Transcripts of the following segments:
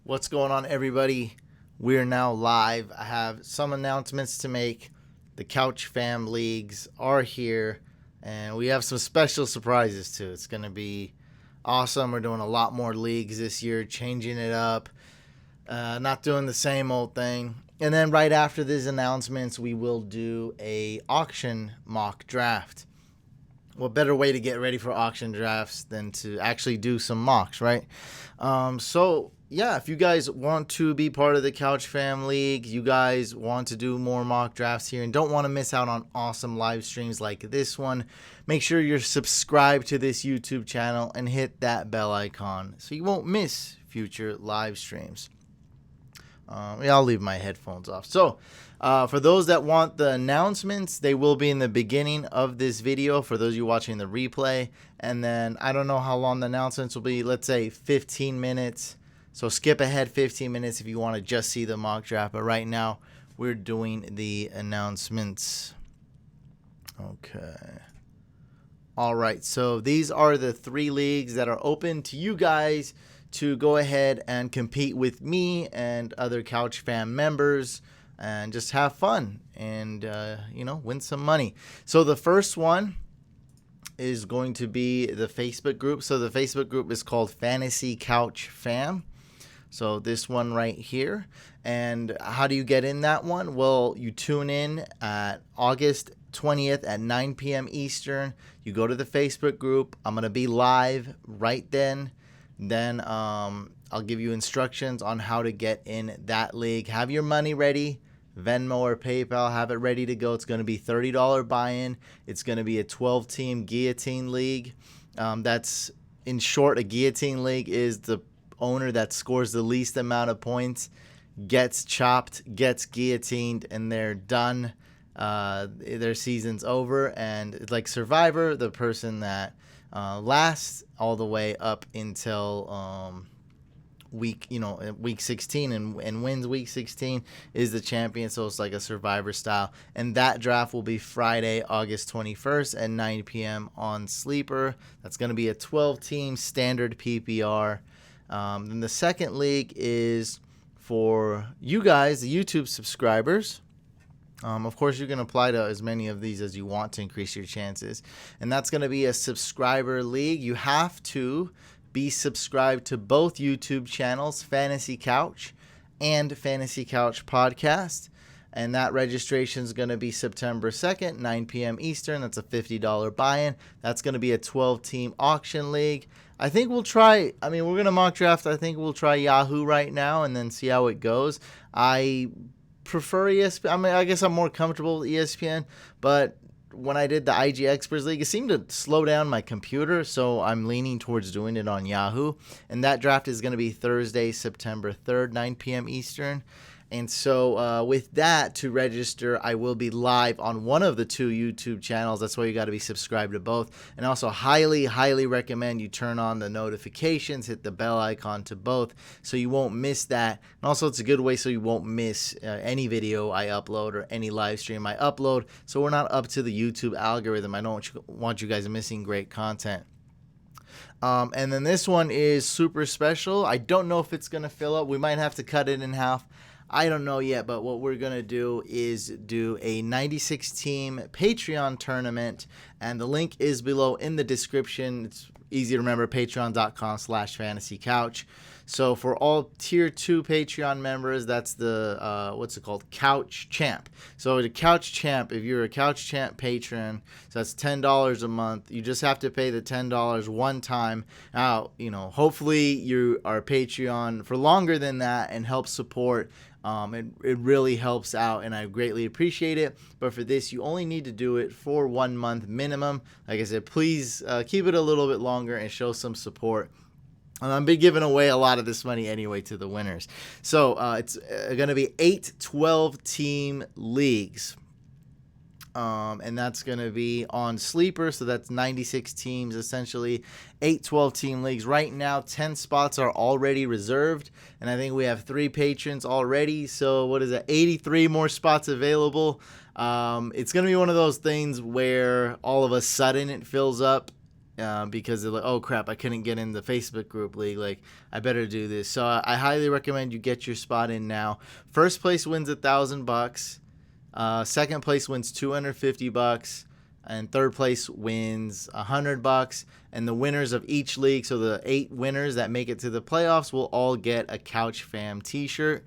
What's going on, everybody? We're now live. I have some announcements to make. The Couch Fam Leagues are here, and we have some special surprises too. It's going to be awesome. We're doing a lot more leagues this year, changing it up, not doing the same old thing. And then right after these announcements, we will do a auction mock draft. What better way to get ready for auction drafts than to actually do some mocks, right? Yeah, if you guys want to be part of the Couch Fam League, you guys want to do more mock drafts here and don't want to miss out on awesome live streams like this one, make sure you're subscribed to this YouTube channel and hit that bell icon so you won't miss future live streams. I'll leave my headphones off. For those that want the announcements, they will be in the beginning of this video for those of you watching the replay. And then I don't know how long the announcements will be. Let's say 15 minutes. So skip ahead 15 minutes if you want to just see the mock draft. But right now, we're doing the announcements. Okay. All right. So these are the 3 leagues that are open to you guys to go ahead and compete with me and other Couch Fam members and just have fun and, win some money. So the first one is going to be the Facebook group. So the Facebook group is called Fantasy Couch Fam. So this one right here. And how do you get in that one? Well, you tune in at August 20th at 9 p.m. Eastern. You go to the Facebook group. I'm going to be live right then. Then I'll give you instructions on how to get in that league. Have your money ready. Venmo or PayPal, have it ready to go. It's going to be $30 buy-in. It's going to be a 12-team guillotine league. That's, in short, a guillotine league is the owner that scores the least amount of points gets chopped, gets guillotined, and they're done. Their season's over. And it's like Survivor, the person that lasts all the way up until week 16 and wins week 16 is the champion. So it's like a Survivor style. And that draft will be Friday, August 21st at 9 p.m. on Sleeper. That's going to be a 12-team standard PPR. Then the second league is for you guys, the YouTube subscribers. Of course, you can apply to as many of these as you want to increase your chances. And that's going to be a subscriber league. You have to be subscribed to both YouTube channels, Fantasy Couch and Fantasy Couch Podcast. And that registration is going to be September 2nd, 9 p.m. Eastern. That's a $50 buy-in. That's going to be a 12-team auction league. I think we're going to mock draft. I think we'll try Yahoo right now and then see how it goes. I prefer ESPN. I guess I'm more comfortable with ESPN, but when I did the IG Experts League, it seemed to slow down my computer, so I'm leaning towards doing it on Yahoo. And that draft is going to be Thursday, September 3rd, 9 p.m. Eastern. And so with that, to register, I will be live on one of the 2 YouTube channels. That's why you got to be subscribed to both. And also highly, highly recommend you turn on the notifications, hit the bell icon to both so you won't miss that. And also it's a good way so you won't miss any video I upload or any live stream I upload. So we're not up to the YouTube algorithm. I don't want you guys missing great content. And then this one is super special. I don't know if it's going to fill up. We might have to cut it in half. I don't know yet, but what we're going to do is do a 96-team Patreon tournament, and the link is below in the description. It's easy to remember, patreon.com/fantasycouch. So for all Tier 2 Patreon members, that's the, Couch Champ. So the Couch Champ, if you're a Couch Champ patron, so that's $10 a month. You just have to pay the $10 one time. Now, hopefully you are Patreon for longer than that and help support. It really helps out, and I greatly appreciate it. But for this, you only need to do it for 1 month minimum. Like I said, please keep it a little bit longer and show some support. And I'm be giving away a lot of this money anyway to the winners. So it's going to be 8 12-team leagues. And that's going to be on Sleeper. So that's 96 teams, essentially 8 12-team leagues. Right now, 10 spots are already reserved. And I think we have 3 patrons already. So what is it? 83 more spots available. It's going to be one of those things where all of a sudden it fills up. because they're like, oh crap, I couldn't get in the Facebook group league. Like, I better do this. So I highly recommend you get your spot in now. First place wins $1,000. Second place wins $250. And third place wins $100. And the winners of each league, so the 8 winners that make it to the playoffs, will all get a Couch Fam t-shirt.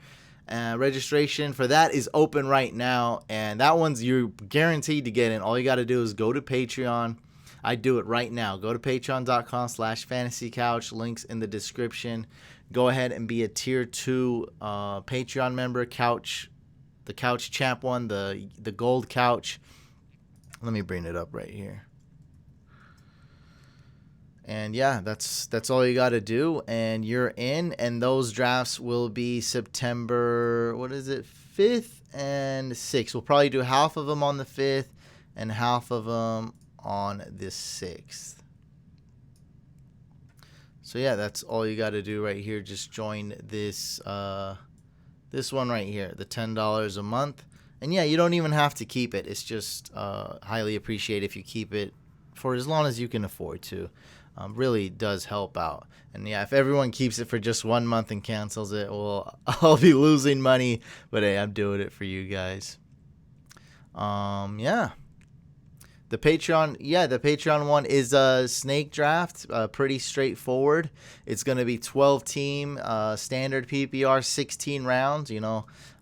Registration for that is open right now, and that one's you're guaranteed to get in. All you got to do is go to Patreon. I do it right now. Go to patreon.com/fantasycouch. Links in the description. Go ahead and be a tier 2 Patreon member. The Couch Champ one, the gold couch. Let me bring it up right here. And yeah, that's all you got to do, and you're in. And those drafts will be September 5th and 6th. We'll probably do half of them on the 5th and half of them on the 6th. So yeah, that's all you got to do right here. Just join this one right here, the $10 a month. And yeah, you don't even have to keep it. It's just highly appreciate if you keep it for as long as you can afford to. Really does help out. And yeah, if everyone keeps it for just 1 month and cancels it, well, I'll be losing money. But hey, I'm doing it for you guys. Yeah. The Patreon one is a snake draft, pretty straightforward. It's going to be 12 team, standard PPR, 16 rounds.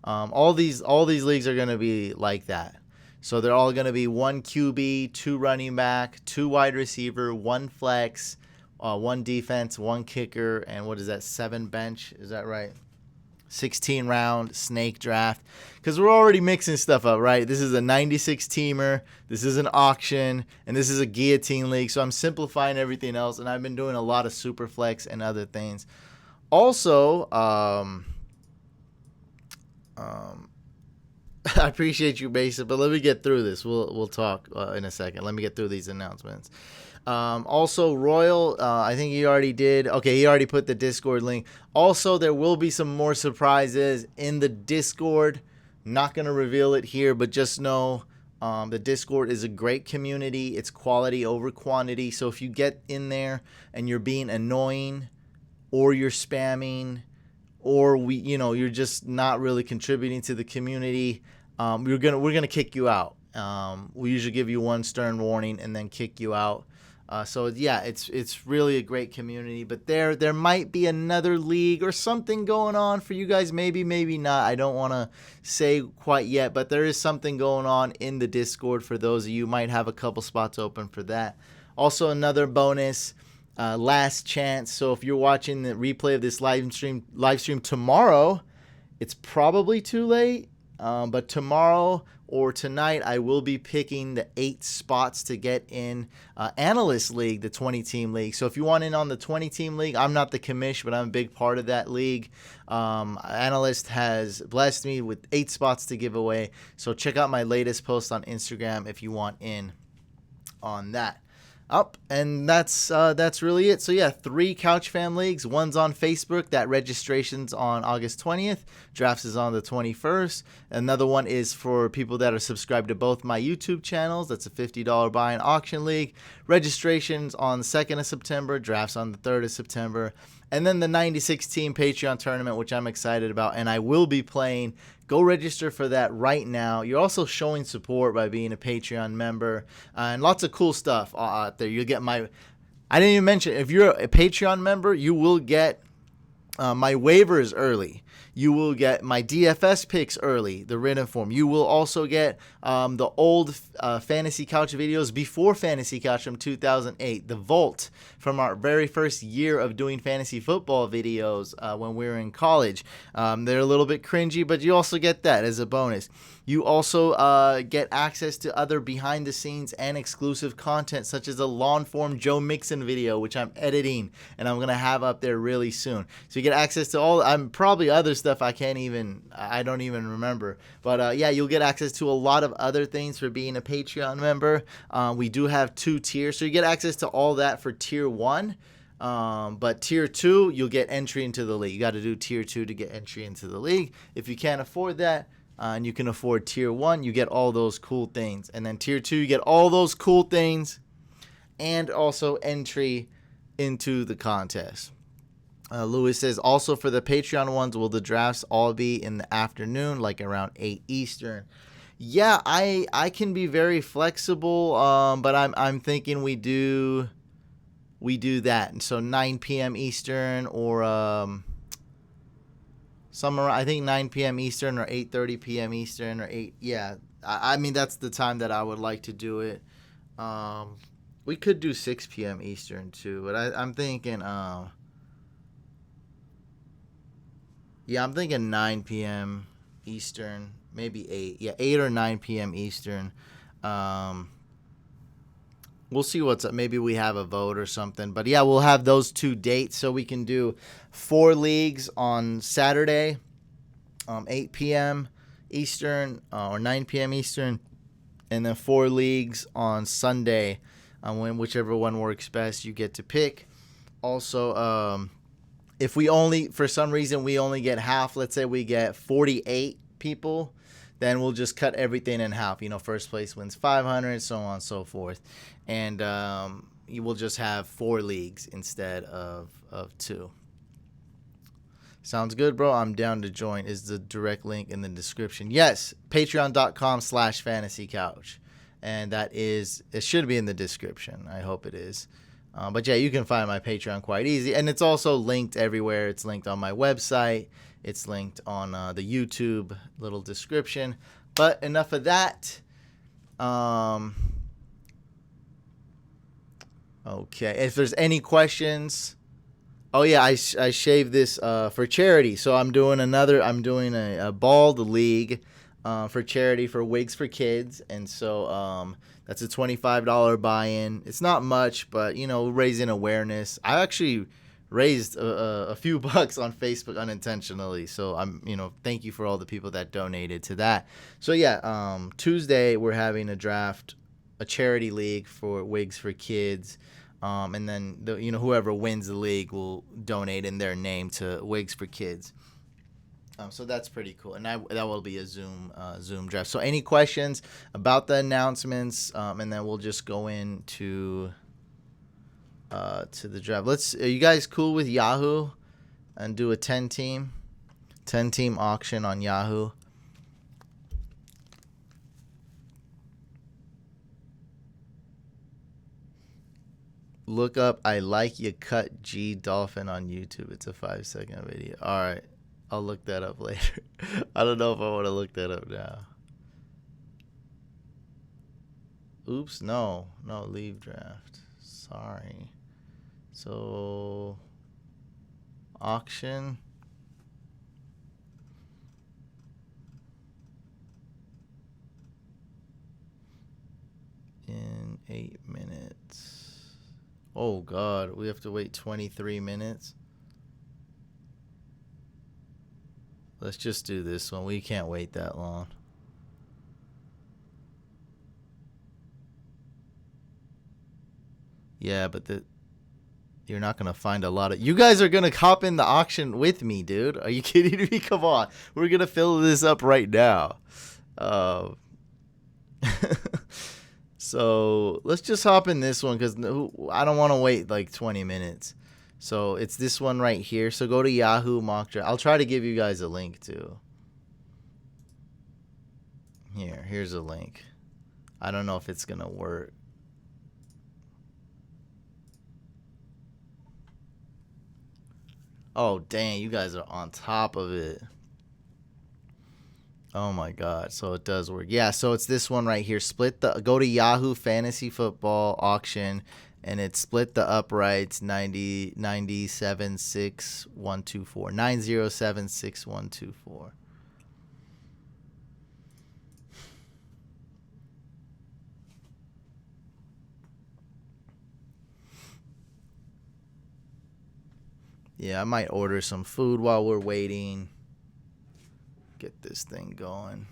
All these leagues are going to be like that. So they're all going to be 1 QB, 2 running back, 2 wide receiver, 1 flex, 1 defense, 1 kicker, and 7 bench? Is that right? 16 round snake draft, because we're already mixing stuff up, right? This is a 96 teamer, this is an auction, and this is a guillotine league. So I'm simplifying everything else, and I've been doing a lot of super flex and other things. Also, I appreciate you, Mason, but let me get through this. We'll talk in a second. Let me get through these announcements. Also, Royal, I think he already did. Okay, he already put the Discord link. Also, there will be some more surprises in the Discord. Not going to reveal it here, but just know the Discord is a great community. It's quality over quantity. So if you get in there and you're being annoying, or you're spamming, or you're just not really contributing to the community, we're gonna kick you out. We usually give you 1 stern warning and then kick you out. So yeah, it's really a great community. But there might be another league or something going on for you guys. Maybe not. I don't want to say quite yet, but there is something going on in the Discord for those of you who might have a couple spots open for that. Also, another bonus. Last chance. So if you're watching the replay of this live stream tomorrow, it's probably too late. But tomorrow or tonight, I will be picking the 8 spots to get in Analyst League, the 20-team league. So if you want in on the 20-team league, I'm not the commish, but I'm a big part of that league. Analyst has blessed me with 8 spots to give away. So check out my latest post on Instagram if you want in on that. And that's really it. So yeah, 3 Couch Fam leagues. One's on Facebook. That registration's on August 20th. Drafts is on the 21st. Another one is for people that are subscribed to both my YouTube channels. That's a $50 buy and auction league. Registrations on the 2nd of September. Drafts on the 3rd of September. And then the 96 team Patreon tournament, which I'm excited about, and I will be playing. Go register for that right now. You're also showing support by being a Patreon member, and lots of cool stuff out there. You'll get I didn't even mention, if you're a Patreon member, you will get my waivers early. You will get my DFS picks early, the written form. You will also get the old Fantasy Couch videos before Fantasy Couch from 2008, the Vault from our very first year of doing fantasy football videos when we were in college. They're a little bit cringy, but you also get that as a bonus. You also get access to other behind-the-scenes and exclusive content, such as a long-form Joe Mixon video, which I'm editing, and I'm going to have up there really soon. So you get access to probably other stuff I don't even remember. But yeah, you'll get access to a lot of other things for being a Patreon member. We do have 2 tiers, so you get access to all that for Tier 1. But Tier 2, you'll get entry into the league. You got to do Tier 2 to get entry into the league. If you can't afford that, and you can afford Tier 1, you get all those cool things. And then Tier 2, you get all those cool things and also entry into the contest. Lewis says, also for the Patreon ones, will the drafts all be in the afternoon, like around 8 Eastern? Yeah, I can be very flexible, but I'm thinking we do that. And so 9 p.m. Eastern, or somewhere, I think 9 p.m. Eastern or 8:30 p.m. Eastern, or 8. Yeah, I mean that's the time that I would like to do it. We could do 6 p.m. Eastern too, but I'm thinking yeah, I'm thinking 9 p.m. Eastern, maybe 8. Yeah, 8 or 9 p.m. Eastern. We'll see what's up. Maybe we have a vote or something. But yeah, we'll have those 2 dates so we can do 4 leagues on Saturday, 8 p.m. Eastern or 9 p.m. Eastern, and then 4 leagues on Sunday. Whichever one works best, you get to pick. Also, if we only, for some reason, we only get half, let's say we get 48 people, then we'll just cut everything in half. First place wins 500, so on and so forth. And you will just have 4 leagues instead of 2. Sounds good, bro. I'm down to join. Is the direct link in the description? Yes, patreon.com/fantasycouch. And it should be in the description. I hope it is. But yeah, you can find my Patreon quite easy. And it's also linked everywhere. It's linked on my website. It's linked on the YouTube little description. But enough of that. Okay. If there's any questions. Oh yeah, I shaved this for charity. So I'm doing a bald league for charity for Wigs for Kids. And so that's a $25 buy-in. It's not much, but raising awareness. I actually raised a few bucks on Facebook unintentionally. So thank you for all the people that donated to that. So yeah, Tuesday we're having a draft, a charity league for Wigs for Kids. And then whoever wins the league will donate in their name to Wigs for Kids. So that's pretty cool, and that will be a Zoom draft. So any questions about the announcements, and then we'll just go into to the draft. Are you guys cool with Yahoo and do a 10-team auction on Yahoo? Look up I Like You Cut G Dolphin on YouTube. It's a 5-second video. All right. I'll look that up later. I don't know if I want to look that up now. Oops, no, leave draft. Sorry. So, auction. In 8 minutes. Oh, God. We have to wait 23 minutes. Let's just do this one. We can't wait that long. Yeah, but you're not going to find a lot of... You guys are going to hop in the auction with me, dude. Are you kidding me? Come on. We're going to fill this up right now. So let's just hop in this one because I don't want to wait like 20 minutes. So it's this one right here. So go to Yahoo Mock Draft. I'll try to give you guys a link too. Here's a link. I don't know if it's going to work. Oh, dang. You guys are on top of it. Oh, my God. So it does work. Yeah, so it's this one right here. Go to Yahoo Fantasy Football Auction. And it's split the uprights 9076124. 9076124. Yeah, I might order some food while we're waiting. Get this thing going.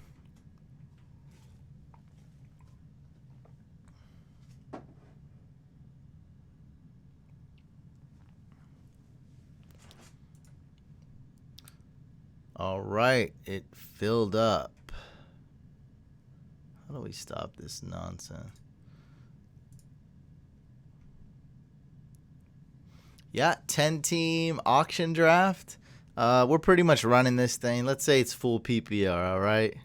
All right, it filled up. How do we stop this nonsense? Yeah, 10 team auction draft. We're pretty much running this thing. Let's say it's full PPR, all right?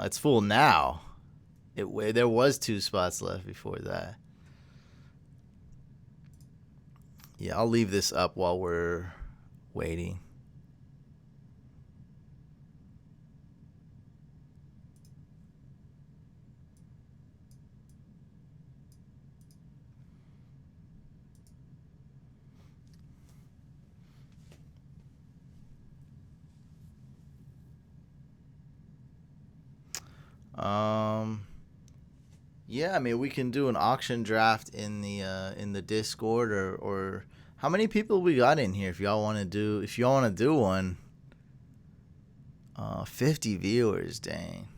It's full now. There was 2 spots left before that. Yeah, I'll leave this up while we're waiting. Yeah, I mean we can do an auction draft in the Discord or how many people we got in here if y'all want to do one. 50 viewers, dang.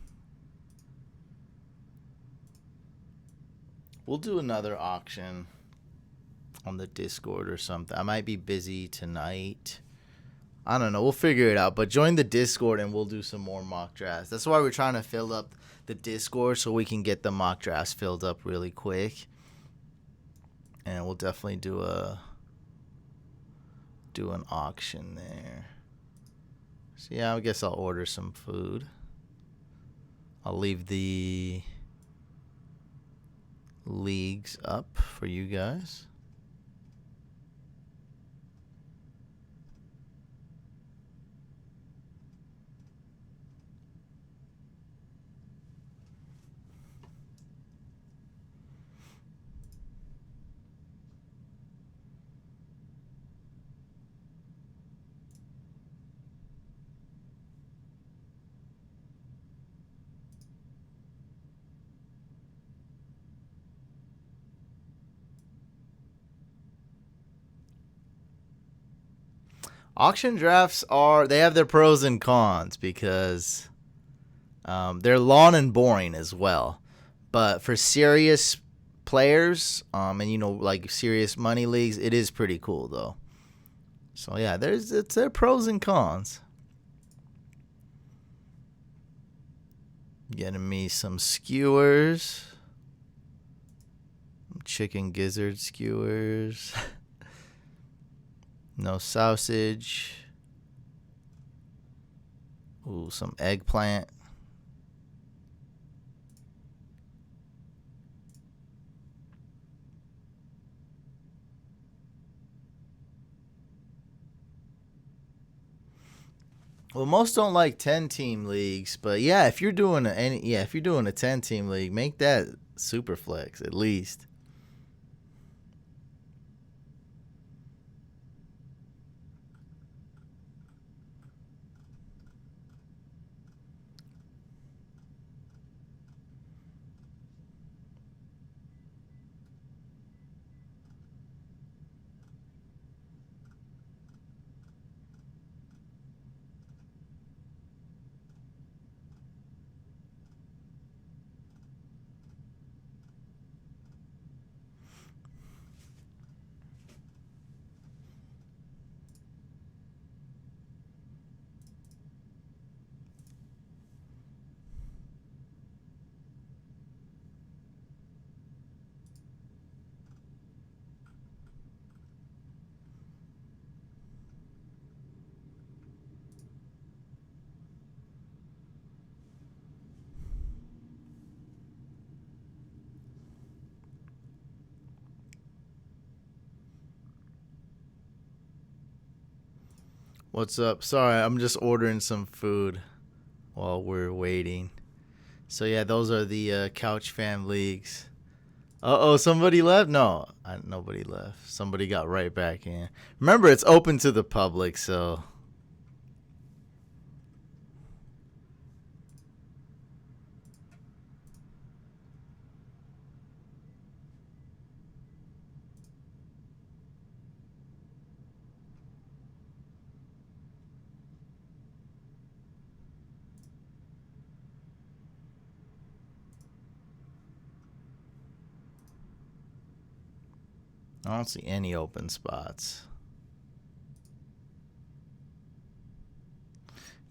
We'll do another auction on the Discord or something. I might be busy tonight. I don't know. We'll figure it out. But join the Discord and we'll do some more mock drafts. That's why we're trying to fill up the Discord so we can get the mock drafts filled up really quick. And we'll definitely do an auction there. So yeah, I guess I'll order some food. I'll leave the leagues up for you guys. Auction drafts they have their pros and cons because they're long and boring as well. But for serious players, and like serious money leagues, it is pretty cool though. So yeah, it's their pros and cons. Getting me some skewers, chicken gizzard skewers. No sausage. Ooh, some eggplant. Well, most don't like 10-team leagues, but yeah, if you're doing if you're doing a 10-team league, make that super flex at least. What's up? Sorry, I'm just ordering some food while we're waiting. So yeah, those are the Couch Fam leagues. Somebody left? No, nobody left. Somebody got right back in. Remember, it's open to the public, so. I don't see any open spots.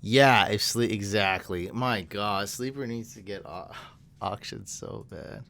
Yeah, exactly. My God, Sleeper needs to get auctioned so bad.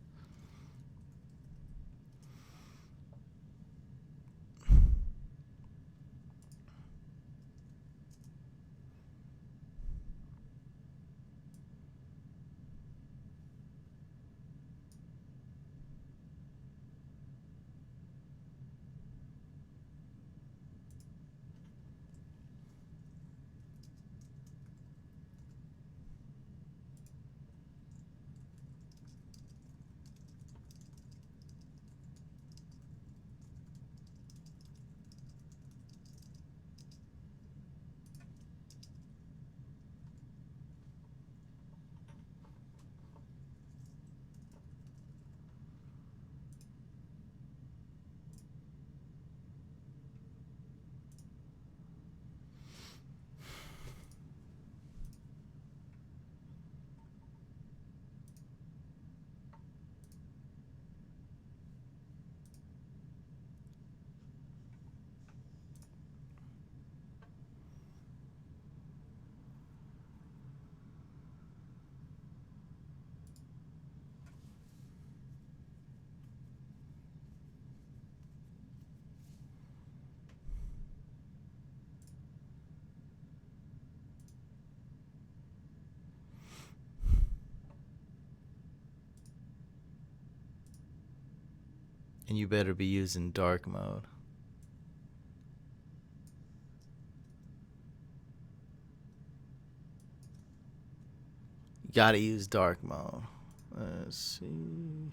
And you better be using dark mode. You gotta use dark mode. Let's see.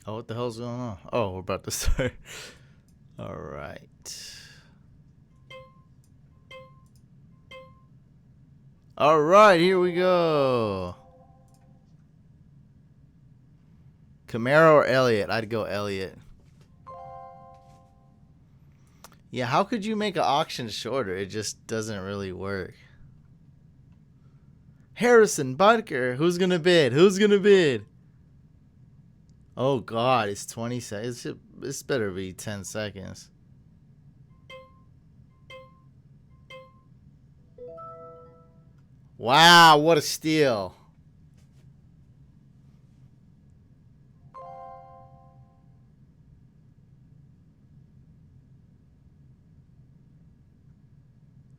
Oh, what the hell's going on? Oh, we're about to start. All right. All right, here we go. Camaro or Elliott? I'd go Elliott. Yeah, how could you make an auction shorter? It just doesn't really work. Harrison Butker. Who's going to bid? Who's going to bid? Oh, God. It's 20 seconds. This better be 10 seconds. Wow, what a steal.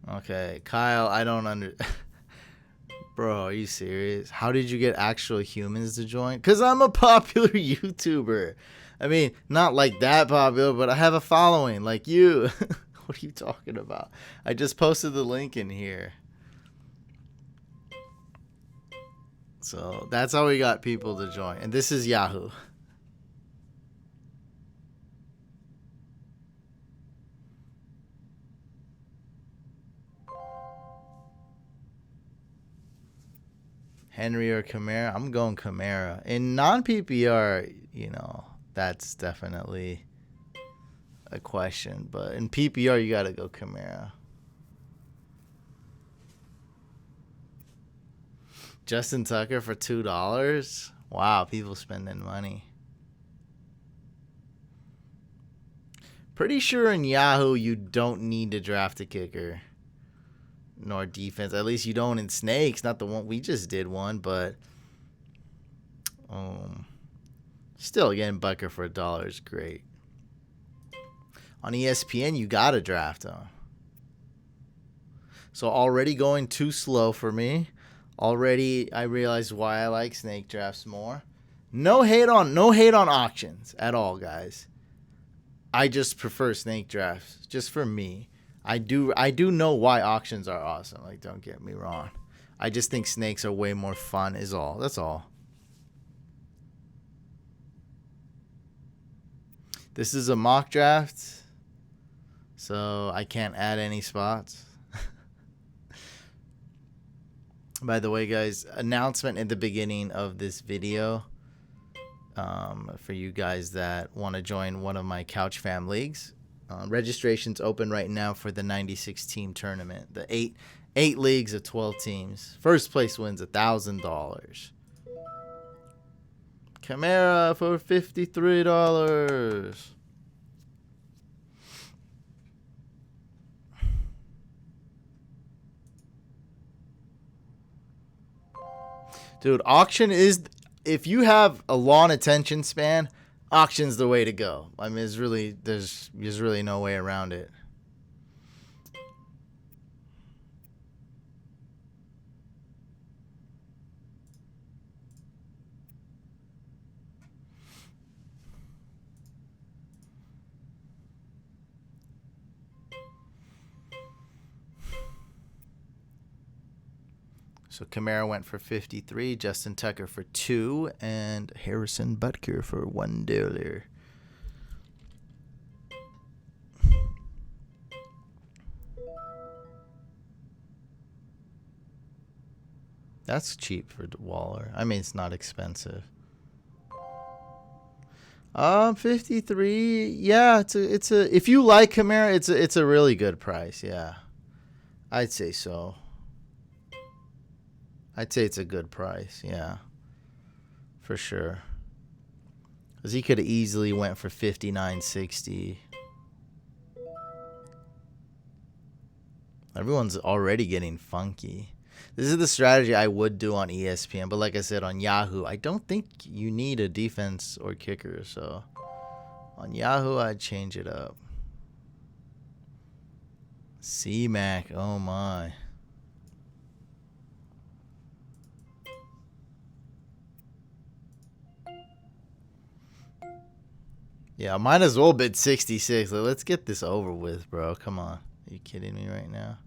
Okay, Kyle, I don't under... Bro, are you serious? How did you get actual humans to join? Because I'm a popular YouTuber. I mean, not like that popular, but I have a following like you. What are you talking about? I just posted the link in here. So that's how we got people to join. And this is Yahoo. Henry or Kamara? I'm going Kamara. In non-PPR, you know, that's definitely a question. But in PPR, you got to go Kamara. Justin Tucker for $2? Wow, people spending money. Pretty sure in Yahoo you don't need to draft a kicker nor defense. At least you don't in Snakes. Not the one we just did one, but still getting Butker for $1 is great. On ESPN, you gotta draft him. So already going too slow for me. Already, I realized why I like snake drafts more. No hate on auctions at all, guys. I just prefer snake drafts, just for me. I do know why auctions are awesome. Like, don't get me wrong. I just think snakes are way more fun. Is all. That's all. This is a mock draft, so I can't add any spots. By the way, guys, announcement at the beginning of this video. For you guys that want to join one of my Couch Fam leagues. Registration's open right now for the 96 team tournament. The eight leagues of 12 teams. First place wins $1,000. Camara for $53. Dude, auction is, if you have a long attention span, auction's the way to go. I mean, there's really no way around it. So Kamara went for 53, Justin Tucker for 2, and Harrison Butker for $1. That's cheap for Waller. I mean, it's not expensive. 53. Yeah, it's a if you like Kamara, it's a really good price. Yeah, I'd say so. I'd say it's a good price, yeah, for sure. Because he could have easily went for $59.60. Everyone's already getting funky. This is the strategy I would do on ESPN, but like I said, on Yahoo, I don't think you need a defense or kicker. So on Yahoo, I'd change it up. C-Mac, oh my. Yeah, might as well bid 66. Like, let's get this over with, bro. Come on. Are you kidding me right now?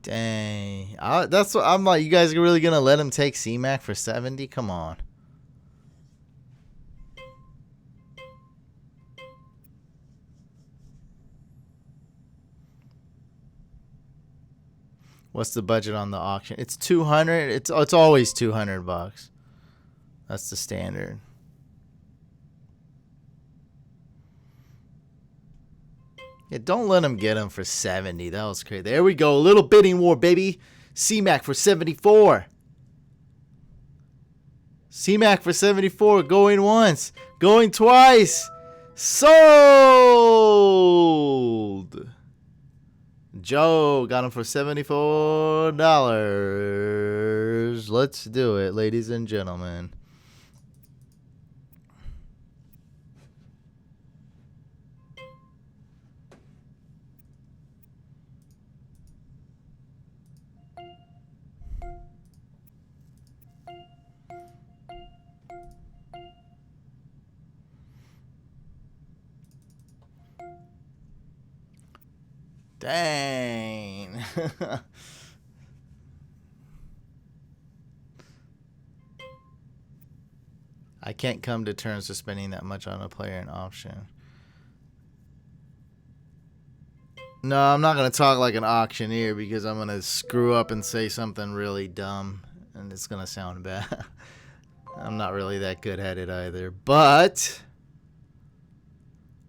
Dang. That's what I'm like. You guys are really going to let him take C-Mac for 70? Come on. What's the budget on the auction? It's 200. It's always $200. That's the standard. Yeah, don't let him get him for 70. That was crazy. There we go. A little bidding war, baby. C-Mac for 74. C-Mac for 74. Going once. Going twice. Sold. Joe got him for $74. Let's do it, ladies and gentlemen. Dang. I can't come to terms with spending that much on a player in option. No, I'm not going to talk like an auctioneer because I'm going to screw up and say something really dumb and it's going to sound bad. I'm not really that good at it either. But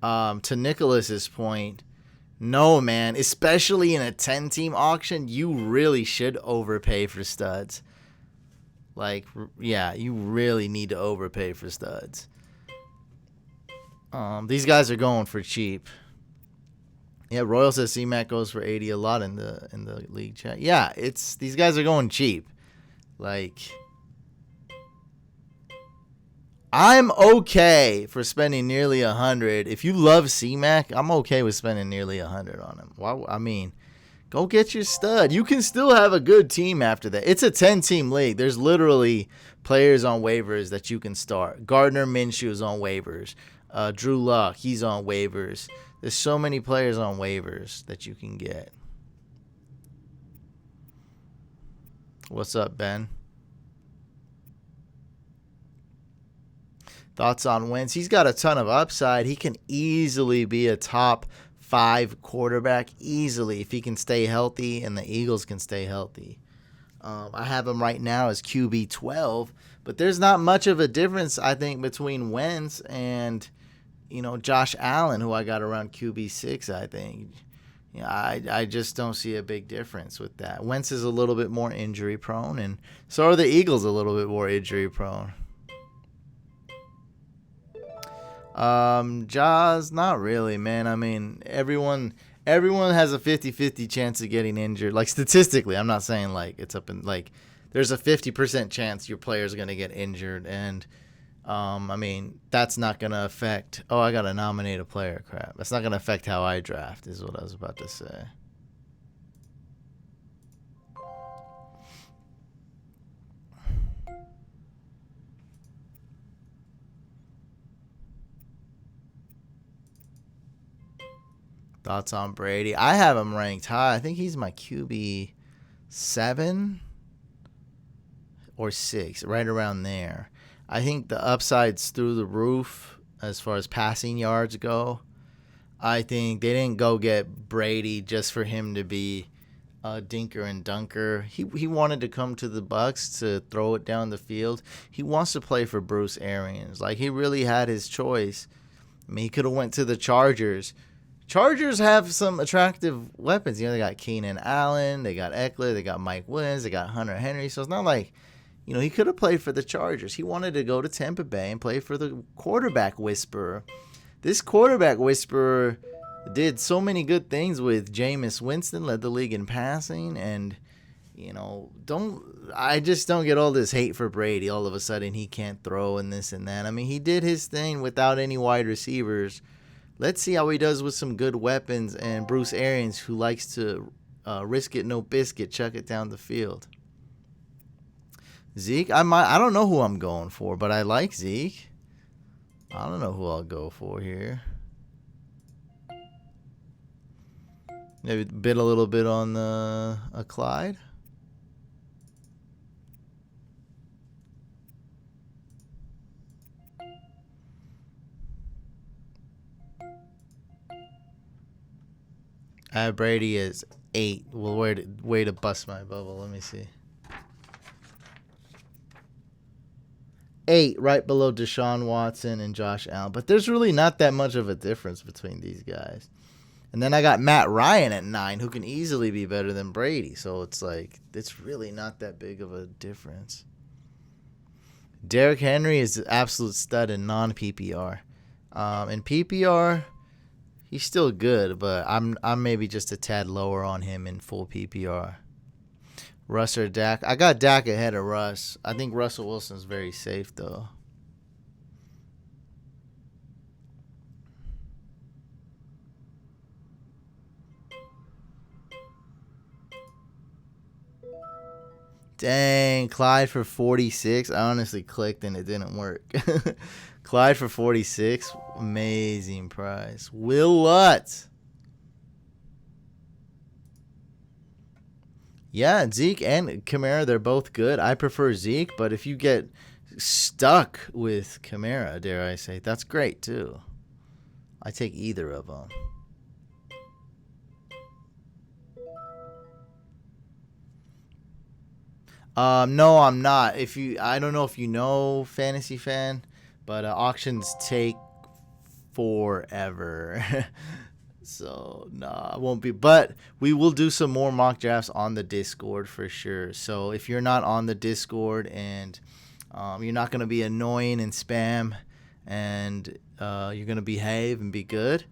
to Nicholas's point, no, man, especially in a 10-team auction, you really should overpay for studs. Like, yeah, you really need to overpay for studs. These guys are going for cheap. Yeah, Royal says C-Mac goes for 80 a lot in the league chat. Yeah, these guys are going cheap. Like, I'm okay for spending nearly 100. If you love C-Mac, I'm okay with spending nearly 100 on him. Why? I mean, go get your stud. You can still have a good team after that. It's a 10-team league. There's literally players on waivers that you can start. Gardner Minshew's on waivers. Drew Luck, he's on waivers. There's so many players on waivers that you can get. What's up, Ben? Thoughts on Wentz? He's got a ton of upside. He can easily be a top 5 quarterback, easily, if he can stay healthy and the Eagles can stay healthy. I have him right now as QB 12, but there's not much of a difference, I think, between Wentz and, Josh Allen, who I got around QB 6, I think. I just don't see a big difference with that. Wentz is a little bit more injury prone, and so are the Eagles a little bit more injury prone. Jaws, not really, man. I mean, everyone has a 50-50 chance of getting injured. Like, statistically, I'm not saying like it's up in like there's a 50% chance your player's going to get injured, and I mean, that's not going to affect, oh, I got to nominate a player, crap. That's not going to affect how I draft, is what I was about to say. Thoughts on Brady? I have him ranked high. I think he's my QB 7 or 6, right around there. I think the upside's through the roof as far as passing yards go. I think they didn't go get Brady just for him to be a dinker and dunker. He wanted to come to the Bucs to throw it down the field. He wants to play for Bruce Arians. Like, he really had his choice. I mean, he could have went to the Chargers. Chargers have some attractive weapons. They got Keenan Allen, they got Eckler, they got Mike Williams, they got Hunter Henry. So it's not like, he could have played for the Chargers. He wanted to go to Tampa Bay and play for the quarterback whisperer. This quarterback whisperer did so many good things with Jameis Winston, led the league in passing, and I just don't get all this hate for Brady. All of a sudden he can't throw and this and that. I mean, he did his thing without any wide receivers. Let's see how he does with some good weapons and Bruce Arians, who likes to risk it, no biscuit, chuck it down the field. Zeke, I don't know who I'm going for, but I like Zeke. I don't know who I'll go for here. Maybe bid a little bit on a Clyde. I have Brady as 8. Well, way to bust my bubble. Let me see. 8, right below Deshaun Watson and Josh Allen. But there's really not that much of a difference between these guys. And then I got Matt Ryan at 9, who can easily be better than Brady. So it's like, it's really not that big of a difference. Derrick Henry is an absolute stud in non-PPR. In PPR, he's still good, but I'm maybe just a tad lower on him in full PPR. Russ or Dak? I got Dak ahead of Russ. I think Russell Wilson's very safe, though. Dang, Clyde for 46. I honestly clicked and it didn't work. Clyde for 46. Amazing price. Will Lutz. Yeah, Zeke and Kamara, they're both good. I prefer Zeke, but if you get stuck with Kamara, dare I say, that's great too. I take either of them. No, I'm not. I don't know if you know, Fantasy Fan, but auctions take forever. So, nah, I won't be. But we will do some more mock drafts on the Discord for sure. So, if you're not on the Discord and you're not going to be annoying and spam and you're going to behave and be good,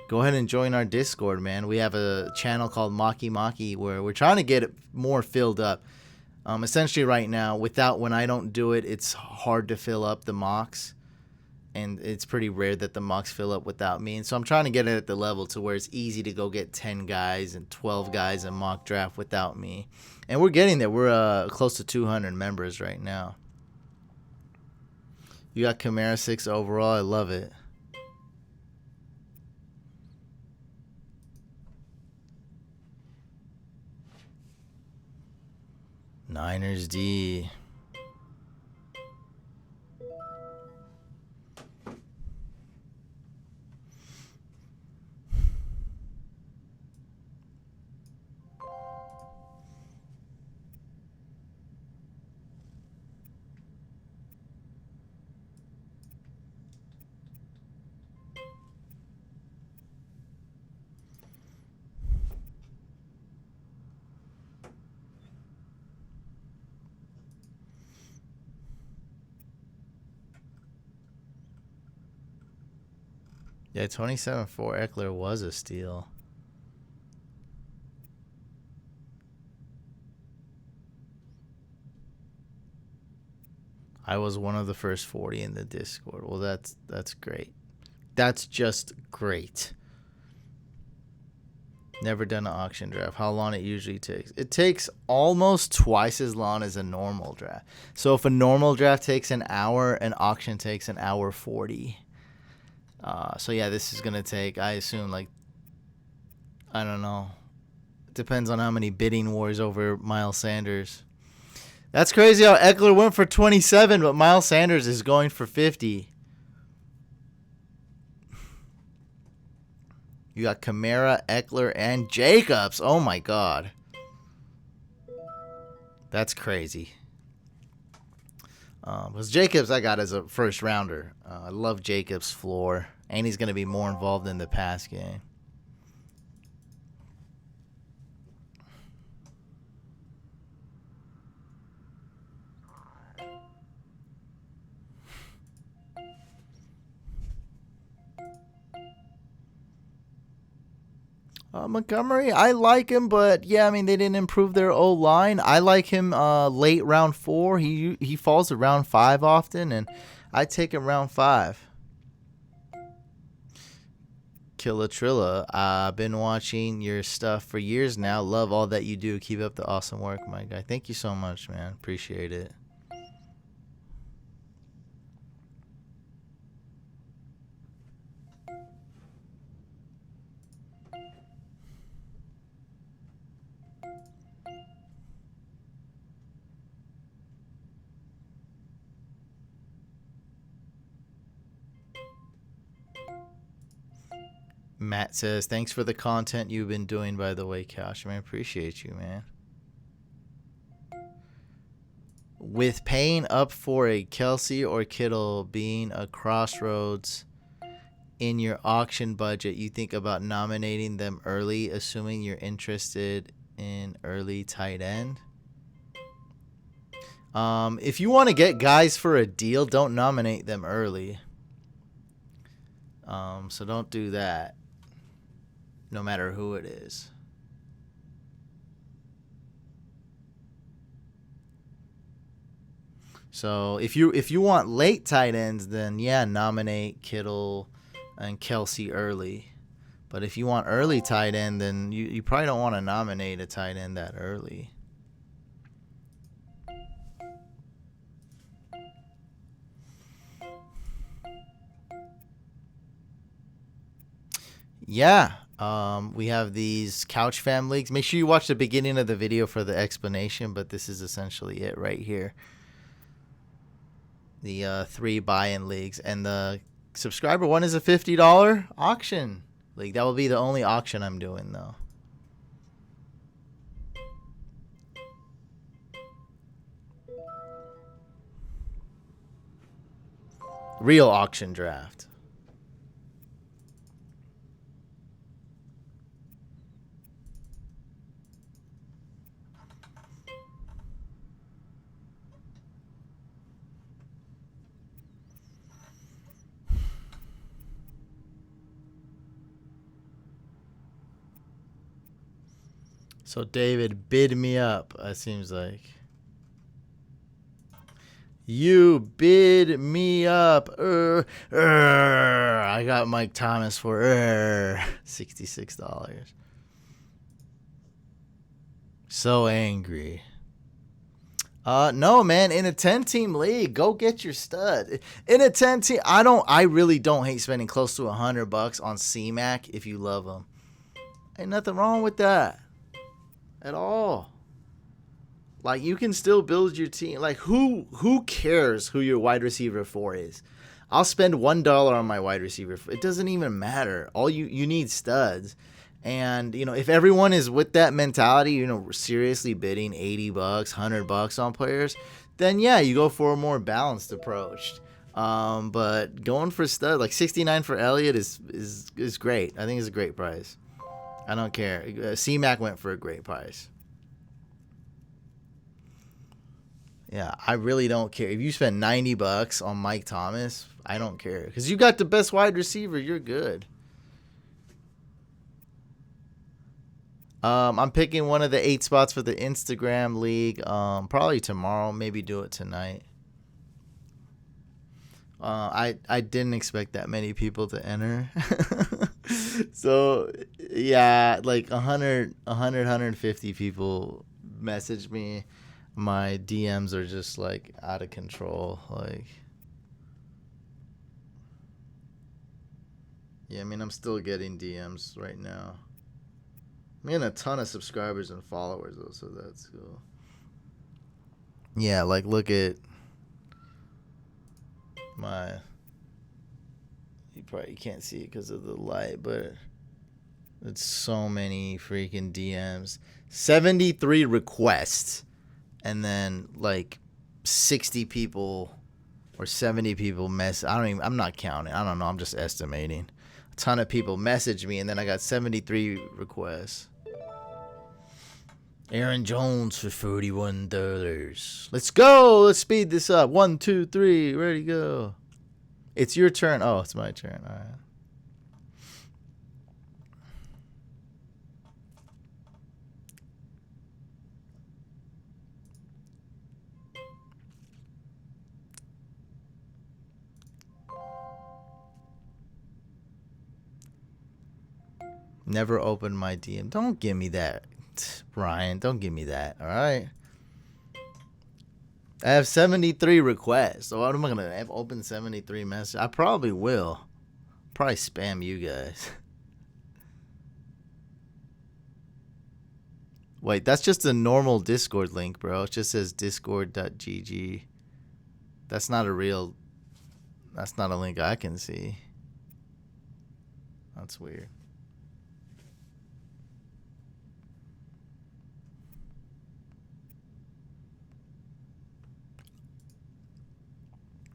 go ahead and join our Discord, man. We have a channel called Maki Maki where we're trying to get it more filled up. Essentially, right now, when I don't do it, it's hard to fill up the mocks. And it's pretty rare that the mocks fill up without me. And so I'm trying to get it at the level to where it's easy to go get 10 guys and 12 guys in mock draft without me. And we're getting there. We're close to 200 members right now. You got Kamara 6 overall. I love it. Niners D. Yeah, 27-4 Eckler was a steal. I was one of the first 40 in the Discord. Well, that's great. That's just great. Never done an auction draft. How long it usually takes? It takes almost twice as long as a normal draft. So if a normal draft takes an hour, an auction takes an hour 40. So yeah, this is gonna take, I assume, like, I don't know. It depends on how many bidding wars over Miles Sanders. That's crazy how Eckler went for 27, but Miles Sanders is going for 50. You got Kamara, Eckler, and Jacobs. Oh, my God. That's crazy. Because Jacobs I got as a first rounder. I love Jacobs' floor. And he's going to be more involved in the pass game. Montgomery, I like him, but yeah, I mean they didn't improve their O line. I like him late round 4. He falls to round 5 often, and I take him round 5. Killa Trilla, I've been watching your stuff for years now. Love all that you do. Keep up the awesome work, my guy. Thank you so much, man. Appreciate it. Matt says, thanks for the content you've been doing, by the way, Cash. Man, appreciate you, man. With paying up for a Kelsey or Kittle being a crossroads in your auction budget, you think about nominating them early, assuming you're interested in early tight end? If you want to get guys for a deal, don't nominate them early. So don't do that, no matter who it is. So if you want late tight ends, then yeah, nominate Kittle and Kelsey early. But if you want early tight end, then you probably don't want to nominate a tight end that early. Yeah. We have these couch fam leagues. Make sure you watch the beginning of the video for the explanation, but this is essentially it right here. The 3 buy-in leagues, and the subscriber one is a $50 auction league. That will be the only auction I'm doing, though. Real auction draft. So David bid me up, it seems like. You bid me up. I got Mike Thomas for $66. So angry. No, man. In a 10-team league, go get your stud. In a 10-team, I really don't hate spending close to $100 on C-Mac if you love him. Ain't nothing wrong with that at all. Like, you can still build your team. Like, who cares who your wide receiver 4 is? I'll spend $1 on my wide receiver. It doesn't even matter. All you need studs. And, if everyone is with that mentality, seriously bidding $80, $100 on players, then yeah, you go for a more balanced approach. But going for stud, like 69 for Elliott is great. I think it's a great price. I don't care. C-Mac went for a great price. Yeah, I really don't care. If you spend $90 on Mike Thomas, I don't care. Because you got the best wide receiver, you're good. I'm picking one of the 8 spots for the Instagram league. Probably tomorrow. Maybe do it tonight. I didn't expect that many people to enter. So yeah, like 150 people messaged me. My DMs are just like out of control. Like, yeah, I mean, I'm still getting DMs right now. I'm getting a ton of subscribers and followers though, so that's cool. Yeah, like look at my. You probably can't see it because of the light, but it's so many freaking DMs. 73 requests, and then like 60 people or 70 people I'm not counting. I don't know. I'm just estimating. A ton of people messaged me, and then I got 73 requests. Aaron Jones for $41. Let's go. Let's speed this up. 1, 2, 3. Ready, go. It's your turn. Oh, it's my turn. All right. Never opened my DM. Don't give me that, Ryan. Don't give me that. All right. I have 73 requests. So what am I going to have open 73 messages? I probably will. Probably spam you guys. Wait, that's just a normal Discord link, bro. It just says discord.gg. That's not a link I can see. That's weird.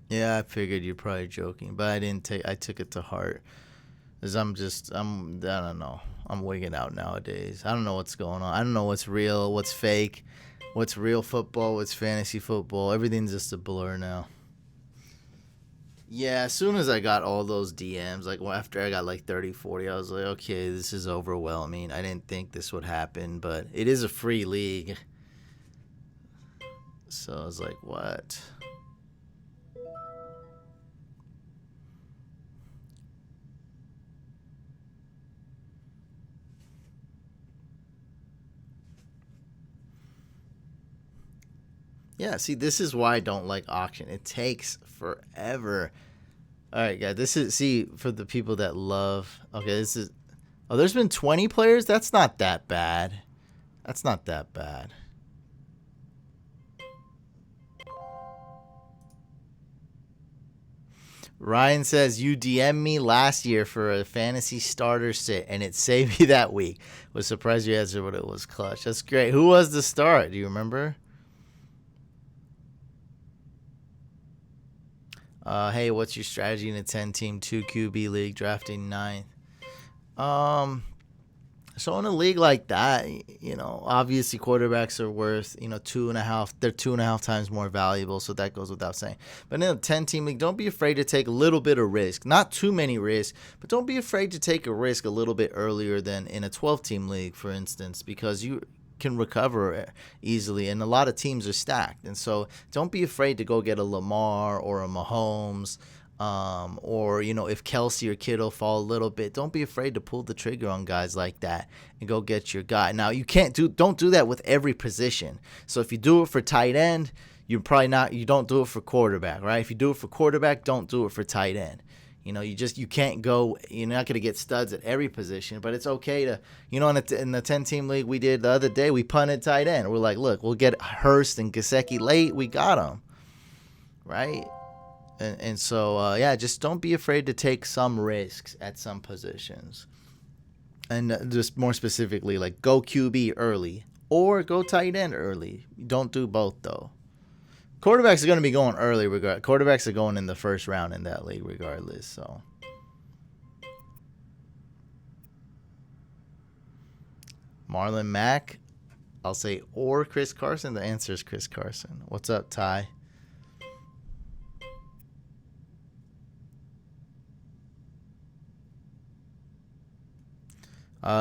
Yeah, I figured you're probably joking, but I took it to heart. Cause I don't know. I'm wigging out nowadays. I don't know what's going on. I don't know what's real, what's fake, what's real football, what's fantasy football. Everything's just a blur now. Yeah, as soon as I got all those DMs, like after I got like 30, 40, I was like, okay, this is overwhelming. I didn't think this would happen, but it is a free league. So I was like, what? Yeah, see, this is why I don't like auction. It takes forever. All right, guys, for the people that love. Okay, this is. Oh, there's been 20 players? That's not that bad. That's not that bad. Ryan says, you DM me last year for a fantasy starter sit, and it saved me that week. Was surprised you answered what it was clutch. That's great. Who was the start? Do you remember? Hey, what's your strategy in a 10-team 2 QB league drafting 9th? So in a league like that, obviously quarterbacks are worth, 2.5. They're 2.5 times more valuable, so that goes without saying. But in a 10-team league, don't be afraid to take a little bit of risk. Not too many risks, but don't be afraid to take a risk a little bit earlier than in a 12-team league, for instance, because you can recover easily, and a lot of teams are stacked. And so don't be afraid to go get a Lamar or a Mahomes. Or if Kelsey or Kittle fall a little bit, don't be afraid to pull the trigger on guys like that and go get your guy. Now don't do that with every position. So if you do it for tight end, you don't do it for quarterback, right? If you do it for quarterback, don't do it for tight end. You can't go. You're not going to get studs at every position, but it's okay to, in the 10-team league we did the other day, we punted tight end. We're like, look, we'll get Hurst and Gesicki late. We got them, right? And so, just don't be afraid to take some risks at some positions. And just more specifically, like go QB early or go tight end early. Don't do both, though. Quarterbacks are going to be going early. Quarterbacks are going in the first round in that league regardless. So, Marlon Mack. I'll say or Chris Carson. The answer is Chris Carson. What's up, Ty?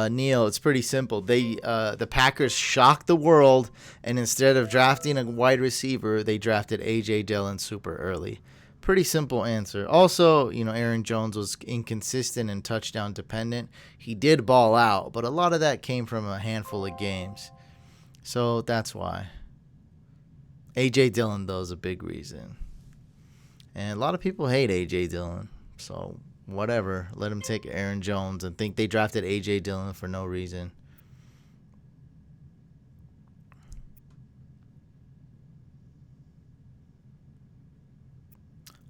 Neil, it's pretty simple. The Packers shocked the world, and instead of drafting a wide receiver, they drafted A.J. Dillon super early. Pretty simple answer. Also, Aaron Jones was inconsistent and touchdown dependent. He did ball out, but a lot of that came from a handful of games. So that's why. A.J. Dillon, though, is a big reason. And a lot of people hate A.J. Dillon. So whatever. Let him take Aaron Jones and think they drafted A.J. Dillon for no reason.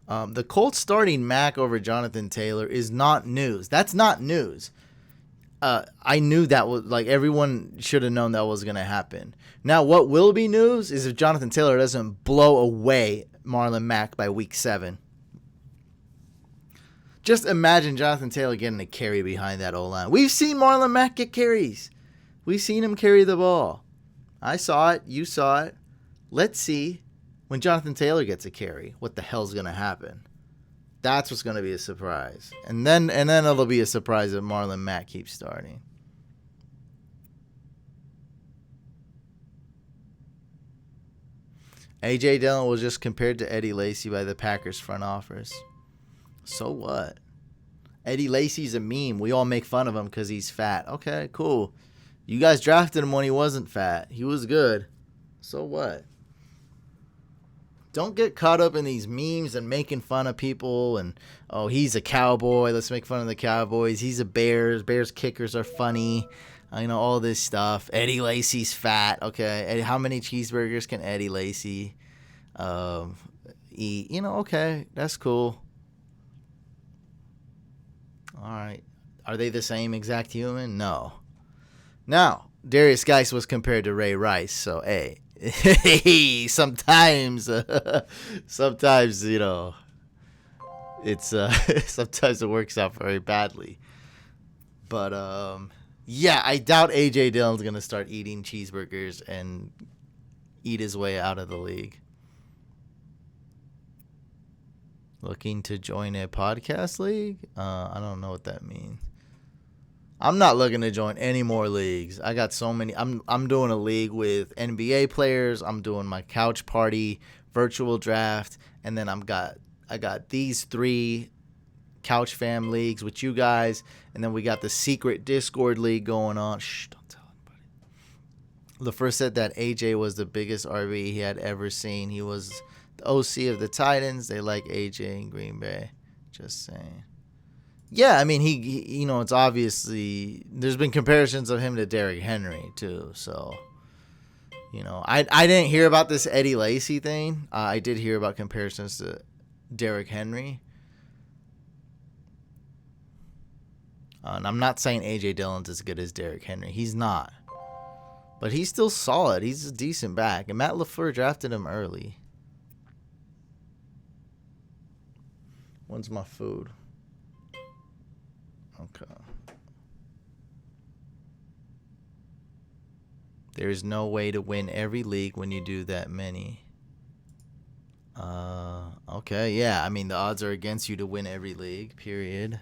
The Colts starting Mack over Jonathan Taylor is not news. That's not news. I knew that was everyone should have known that was going to happen. Now, what will be news is if Jonathan Taylor doesn't blow away Marlon Mack by week 7. Just imagine Jonathan Taylor getting a carry behind that O-line. We've seen Marlon Mack get carries. We've seen him carry the ball. I saw it. You saw it. Let's see when Jonathan Taylor gets a carry, what the hell's going to happen. That's what's going to be a surprise. And then it'll be a surprise if Marlon Mack keeps starting. A.J. Dillon was just compared to Eddie Lacy by the Packers front office. So what? Eddie Lacy's a meme. We all make fun of him because he's fat. Okay, cool. You guys drafted him when he wasn't fat. He was good. So what? Don't get caught up in these memes and making fun of people and, oh, he's a Cowboy. Let's make fun of the Cowboys. He's a Bears. Bears kickers are funny. All this stuff. Eddie Lacy's fat. Okay. How many cheeseburgers can Eddie Lacy eat? Okay. That's cool. All right. Are they the same exact human? No. Now, Darius Geis was compared to Ray Rice, so hey, sometimes it's sometimes it works out very badly. But yeah, I doubt A.J. Dillon's gonna start eating cheeseburgers and eat his way out of the league. Looking to join a podcast league? I don't know what that means. I'm not looking to join any more leagues. I got so many. I'm doing a league with NBA players. I'm doing my couch party virtual draft, and then I got these 3 couch fam leagues with you guys, and then we got the secret Discord league going on. Shh, don't tell anybody. LaFleur said that AJ was the biggest RB he had ever seen. He was the OC of the Titans. They like AJ in Green Bay. Just saying. Yeah, I mean, he it's obviously, there's been comparisons of him to Derrick Henry, too. So, I didn't hear about this Eddie Lacy thing. I did hear about comparisons to Derrick Henry. And I'm not saying A.J. Dillon's as good as Derrick Henry. He's not. But he's still solid. He's a decent back. And Matt LaFleur drafted him early. When's my food? Okay. There's no way to win every league when you do that many. Okay, yeah. I mean, the odds are against you to win every league, period.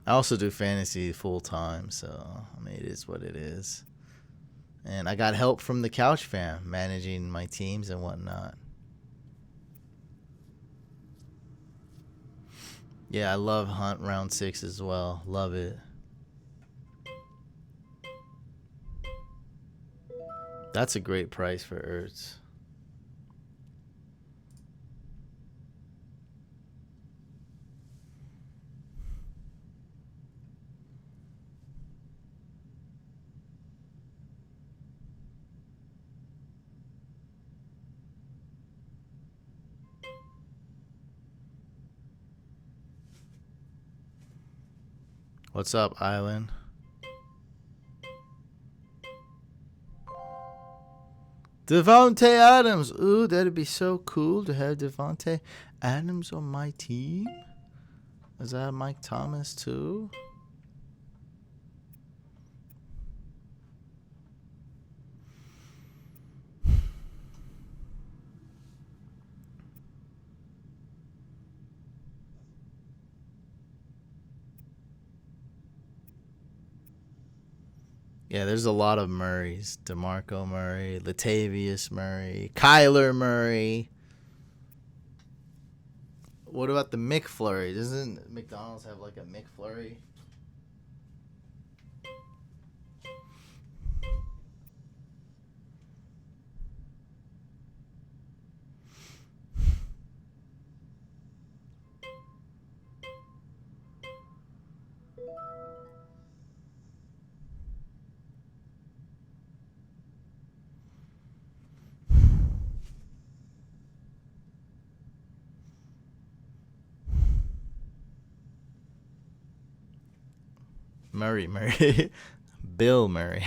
I also do fantasy full time, so I mean, it is what it is. And I got help from the Couch Fam managing my teams and whatnot. Yeah, I love Hunt round 6 as well. Love it. That's a great price for Ertz. What's up, Island? Devontae Adams. Ooh, that'd be so cool to have Devontae Adams on my team. Is that Mike Thomas too? Yeah, there's a lot of Murrays. DeMarco Murray, Latavius Murray, Kyler Murray. What about the McFlurry? Doesn't McDonald's have like a McFlurry? Murray. Bill Murray.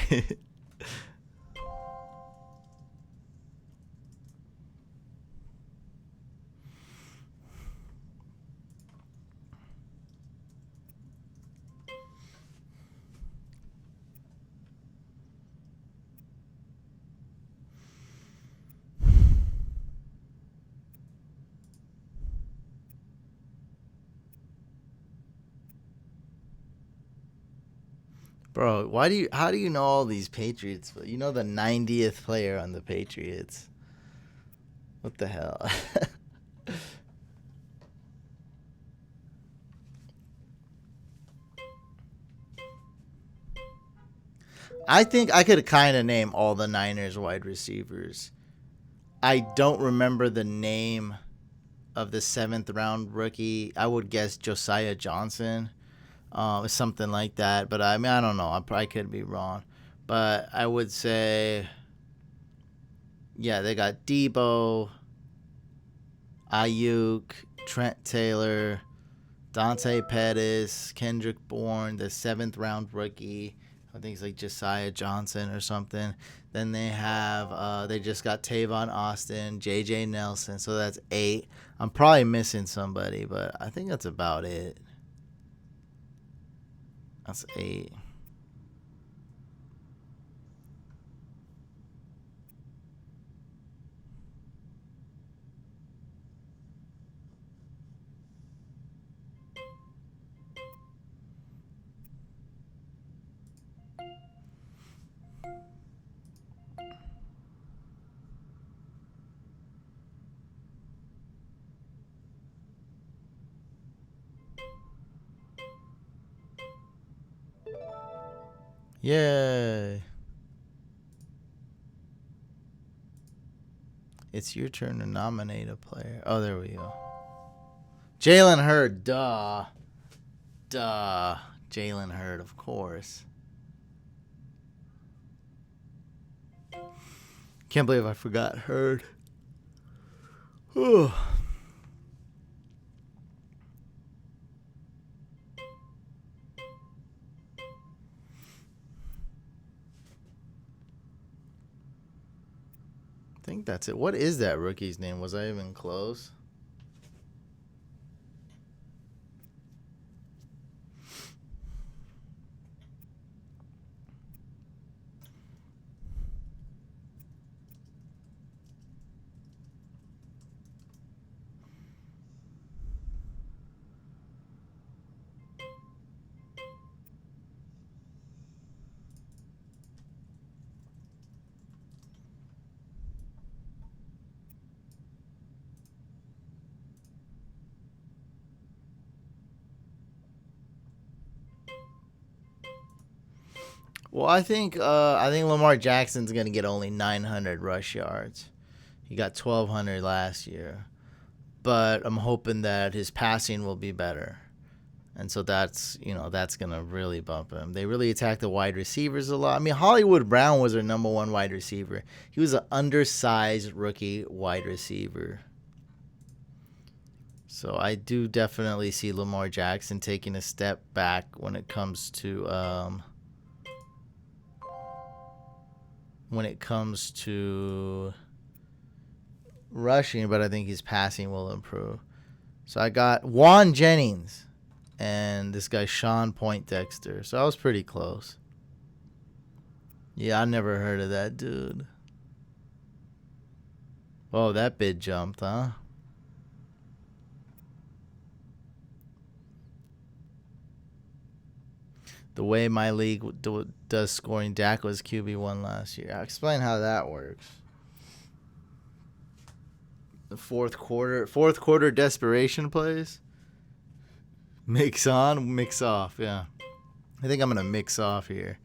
Bro, how do you know all these Patriots? You know the 90th player on the Patriots. What the hell? I think I could kind of name all the Niners wide receivers. I don't remember the name of the 7th round rookie. I would guess Josiah Johnson, something like that. But I mean, I don't know. I probably could be wrong. But I would say, yeah, they got Debo, Ayuk, Trent Taylor, Dante Pettis, Kendrick Bourne, the 7th round rookie. I think it's like Josiah Johnson or something. Then they have, they just got Tavon Austin, J.J. Nelson. So that's 8. I'm probably missing somebody, but I think that's about it. That's 8. Yay. It's your turn to nominate a player. Oh, there we go. Jalen Hurd. Duh. Jalen Hurd, of course. Can't believe I forgot Hurd. Whew. I think that's it. What is that rookie's name? Was I even close? Well, I think Lamar Jackson's gonna get only 900 rush yards. He got 1,200 last year, but I'm hoping that his passing will be better, and so that's gonna really bump him. They really attack the wide receivers a lot. I mean, Hollywood Brown was their number 1 wide receiver. He was an undersized rookie wide receiver. So I do definitely see Lamar Jackson taking a step back when it comes to rushing, but I think his passing will improve. So I got Juan Jennings and this guy Sean Poindexter. So I was pretty close. Yeah, I never heard of that dude. Oh, that bid jumped, huh? the way my league does scoring. Dak was QB1 last year. I'll explain how that works. The fourth quarter desperation plays. Mix on, mix off. Yeah, I think I'm gonna mix off here,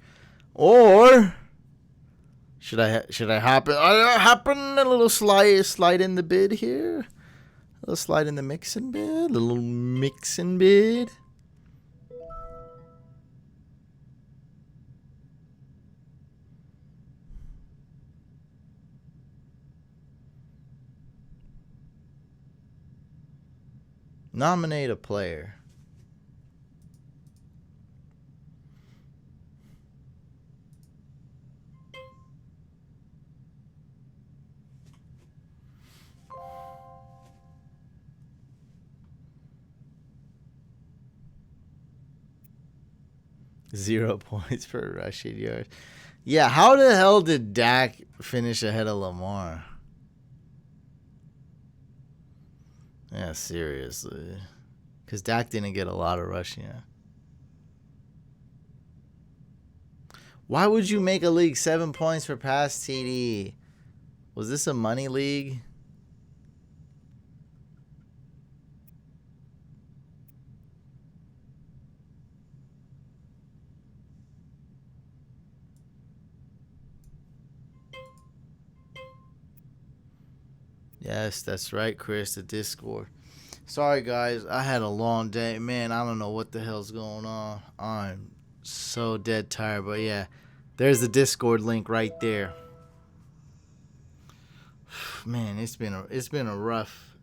or should I hop a little slide in the bid here, a little slide in the mixing bid, a little mixing bid. Nominate a player. Zero points per rushing yard. Yeah, how the hell did Dak finish ahead of Lamar? Yeah, seriously. Because Dak didn't get a lot of rushing. Yeah. Why would you make a league 7 points per pass TD? Was this a money league? Yes, that's right, Chris, the Discord. Sorry, guys. I had a long day. Man, I don't know what the hell's going on. I'm so dead tired. But, yeah, there's the Discord link right there. Man, it's been a rough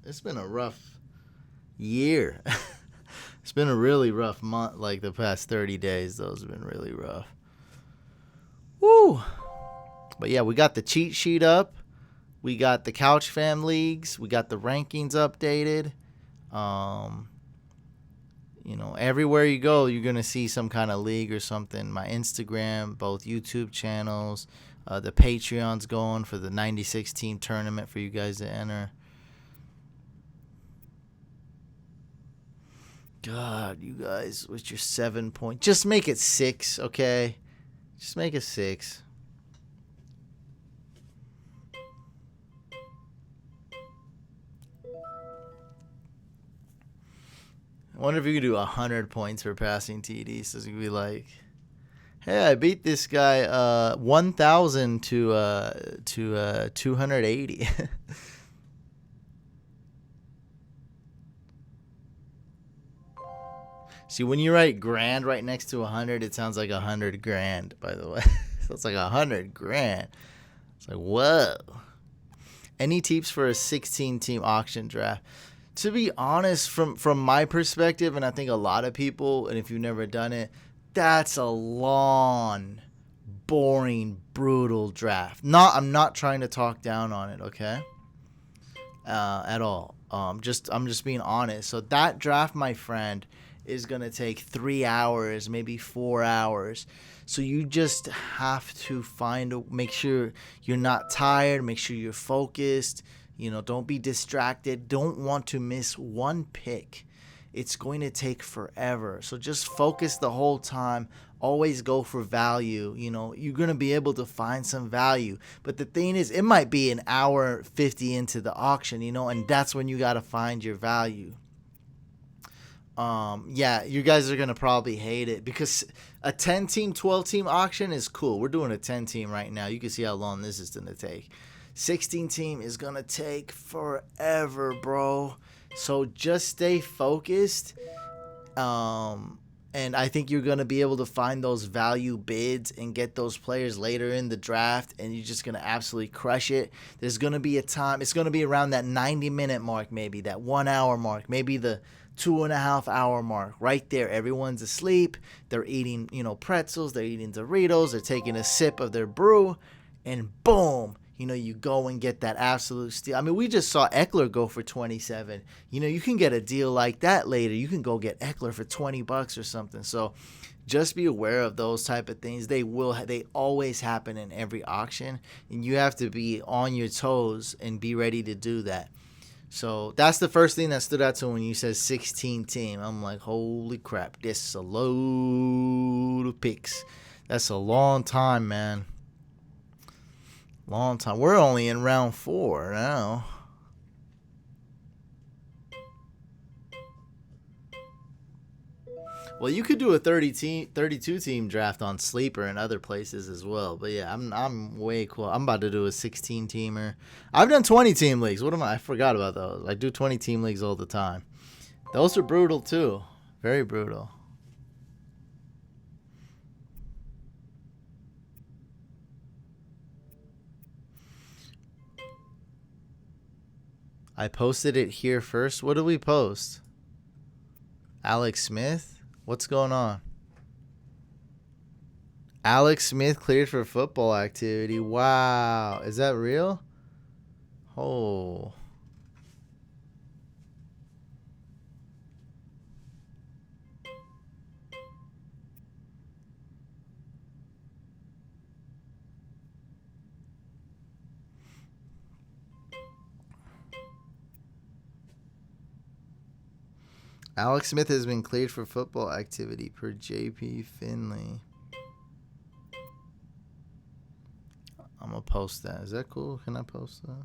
year. It's been a really rough month. Like the past 30 days, those have been really rough. Woo! But, yeah, we got the cheat sheet up. We got the Couch Fam Leagues. We got the rankings updated. Everywhere you go, you're going to see some kind of league or something. My Instagram, both YouTube channels, the Patreon's going for the 96 team tournament for you guys to enter. God, you guys, with your 7 point, just make it 6, okay? Just make it 6. I wonder if you could do 100 points for passing TD. So it's going to be like, hey, I beat this guy 1,000 to 280. See, when you write grand right next to 100, it sounds like 100 grand, by the way. So it's like 100 grand. It's like, whoa. Any tips for a 16-team auction draft? To be honest, from my perspective, and I think a lot of people, and if you've never done it, that's a long, boring, brutal draft. I'm not trying to talk down on it, okay? At all. I'm just being honest. So that draft, my friend, is going to take 3 hours, maybe 4 hours. So you just have to make sure you're not tired, make sure you're focused. Don't be distracted. Don't want to miss one pick. It's going to take forever. So just focus the whole time. Always go for value. You're going to be able to find some value. But the thing is, it might be an hour 50 into the auction, and that's when you got to find your value. Yeah, you guys are going to probably hate it because a 10-team, 12-team auction is cool. We're doing a 10-team right now. You can see how long this is going to take. 16-team is going to take forever, bro. So just stay focused. And I think you're going to be able to find those value bids and get those players later in the draft, and you're just going to absolutely crush it. There's going to be a time. It's going to be around that 90-minute mark, maybe that 1 hour mark, maybe the 2.5 hour mark right there. Everyone's asleep. They're eating, pretzels. They're eating Doritos. They're taking a sip of their brew, and boom. You go and get that absolute steal. I mean, we just saw Eckler go for 27. You can get a deal like that later. You can go get Eckler for $20 or something. So just be aware of those type of things. They always happen in every auction, and you have to be on your toes and be ready to do that. So that's the first thing that stood out to me when you said 16 team. I'm like, holy crap, this is a load of picks. That's a long time, man. Long time. We're only in round 4 now. Well, you could do a 32 team draft on Sleeper and other places as well. But yeah, I'm way cool. I'm about to do a 16 teamer. I've done 20 team leagues. What am I? I forgot about those. I do 20 team leagues all the time. Those are brutal too. Very brutal. I posted it here first. What did we post? Alex Smith? What's going on? Alex Smith cleared for football activity. Wow. Is that real? Oh. Alex Smith has been cleared for football activity per JP Finley. I'm going to post that. Is that cool? Can I post that?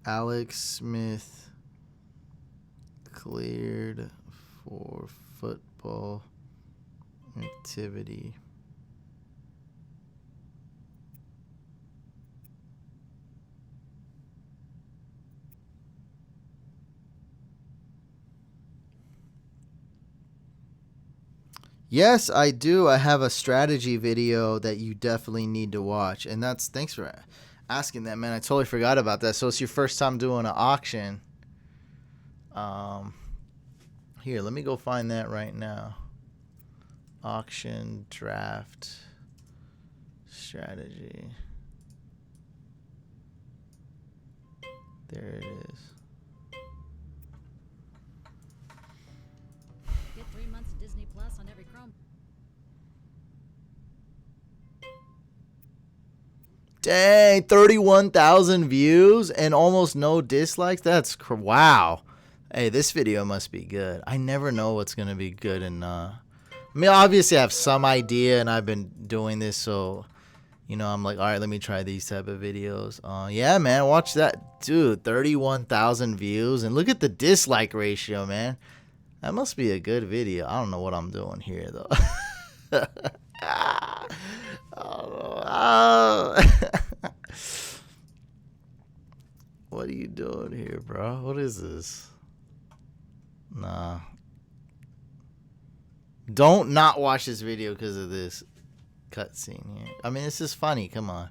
Alex Smith cleared for football activity. Yes, I do. I have a strategy video that you definitely need to watch. And that's, thanks for asking that, man. I totally forgot about that. So it's your first time doing an auction. Here, let me go find that right now. Auction draft strategy. There it is. Get 3 months of Disney Plus on every Chrome. Dang, 31,000 views and almost no dislikes. That's wow. Hey, this video must be good. I never know what's gonna be good, and I mean, obviously, I have some idea, and I've been doing this, so you know, I'm like, all right, let me try these type of videos. Yeah, man, watch that, dude. 31,000 views, and look at the dislike ratio, man. That must be a good video. I don't know what I'm doing here though. What are you doing here, bro? What is this? Nah. Don't not watch this video because of this cutscene here. I mean, this is funny. Come on.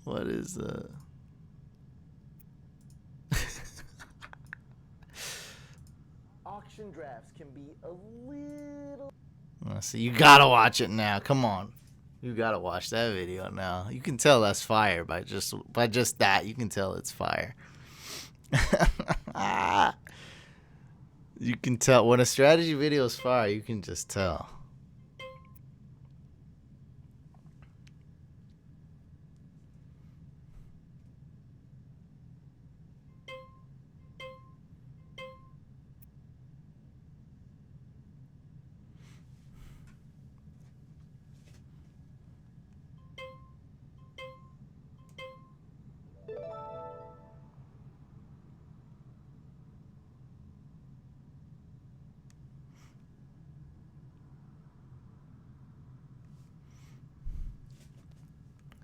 What is that? Auction drafts can be a little. See, you gotta watch it now. Come on. You gotta watch that video now. You can tell that's fire by just that. You can tell it's fire. You can tell when a strategy video is fire. You can just tell.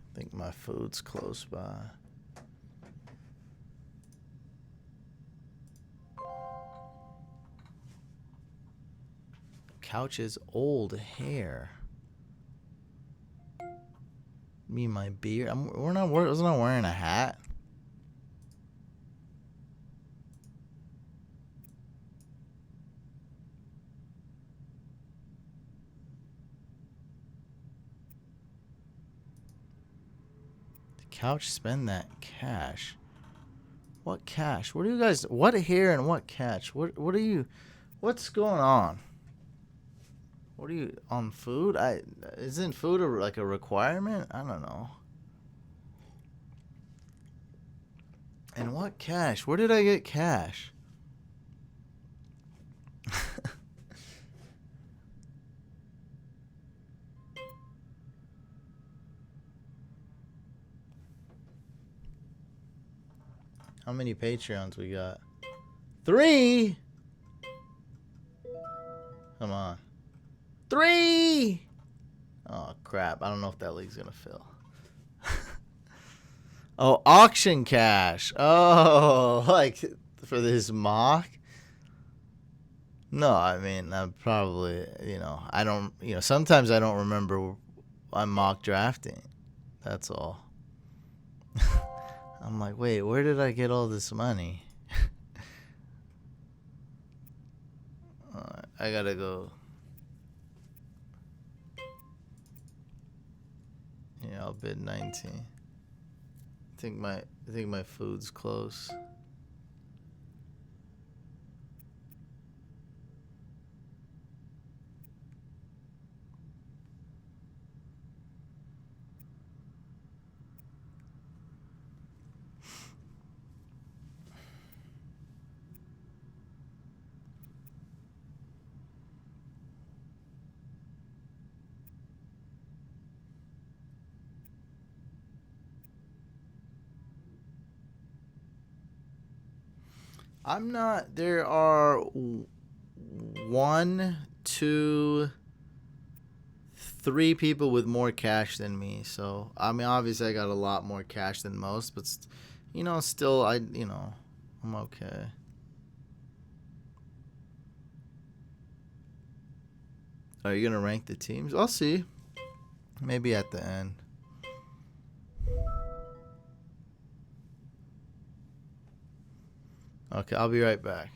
I think my food's close by. Couch's old hair. Me, my beard. Wasn't I wearing a hat? Couch spend that cash. What cash? What are you guys? What here and what catch? What are you? What's going on? What are you on food? Isn't food like a requirement? I don't know. And what cash? Where did I get cash? How many Patreons we got? 3. Come on. 3. Oh crap! I don't know if that league's gonna fill. Oh, auction cash. Oh, like for this mock. No, I mean, I'm probably, I don't, sometimes I don't remember I'm mock drafting. That's all. I'm like, wait, where did I get all this money? I gotta go. Yeah, I'll bid 19. I think my food's close. I'm not. There are 1, 2, 3 people with more cash than me. So I mean, obviously, I got a lot more cash than most, but still, I'm okay. Are you gonna rank the teams? I'll see. Maybe at the end. Okay, I'll be right back.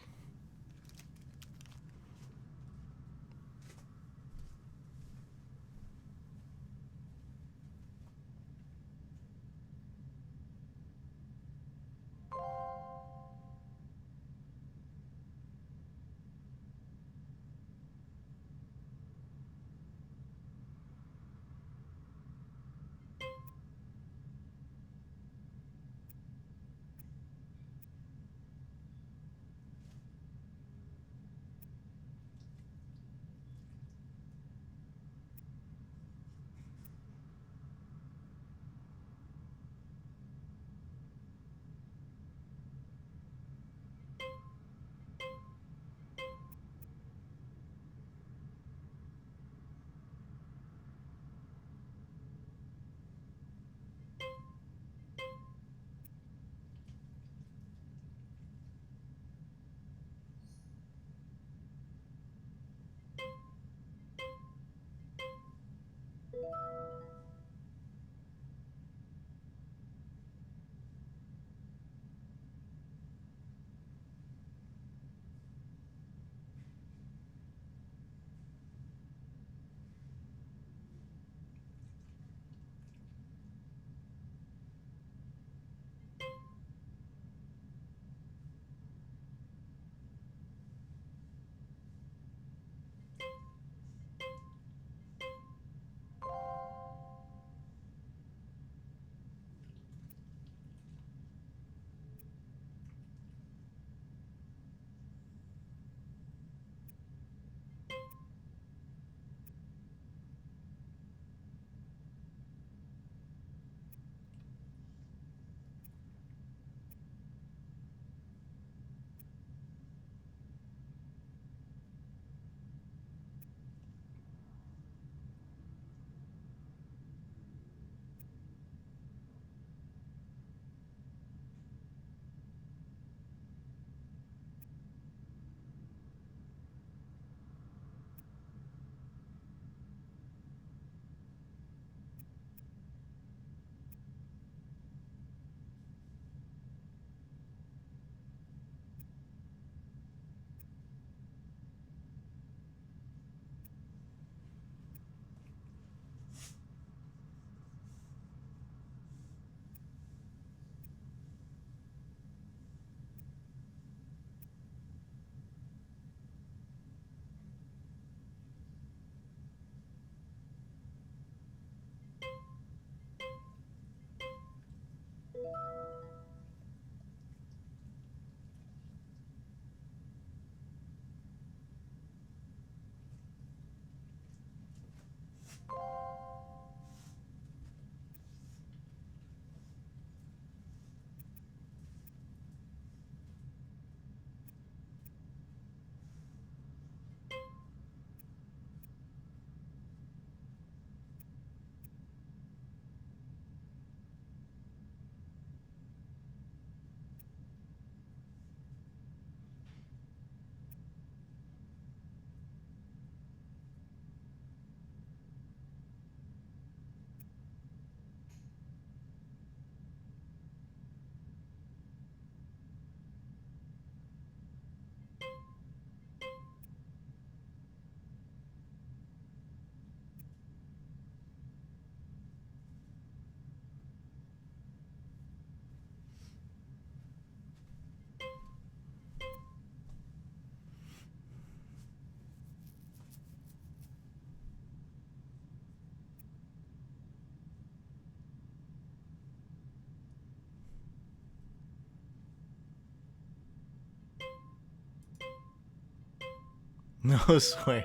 No swear.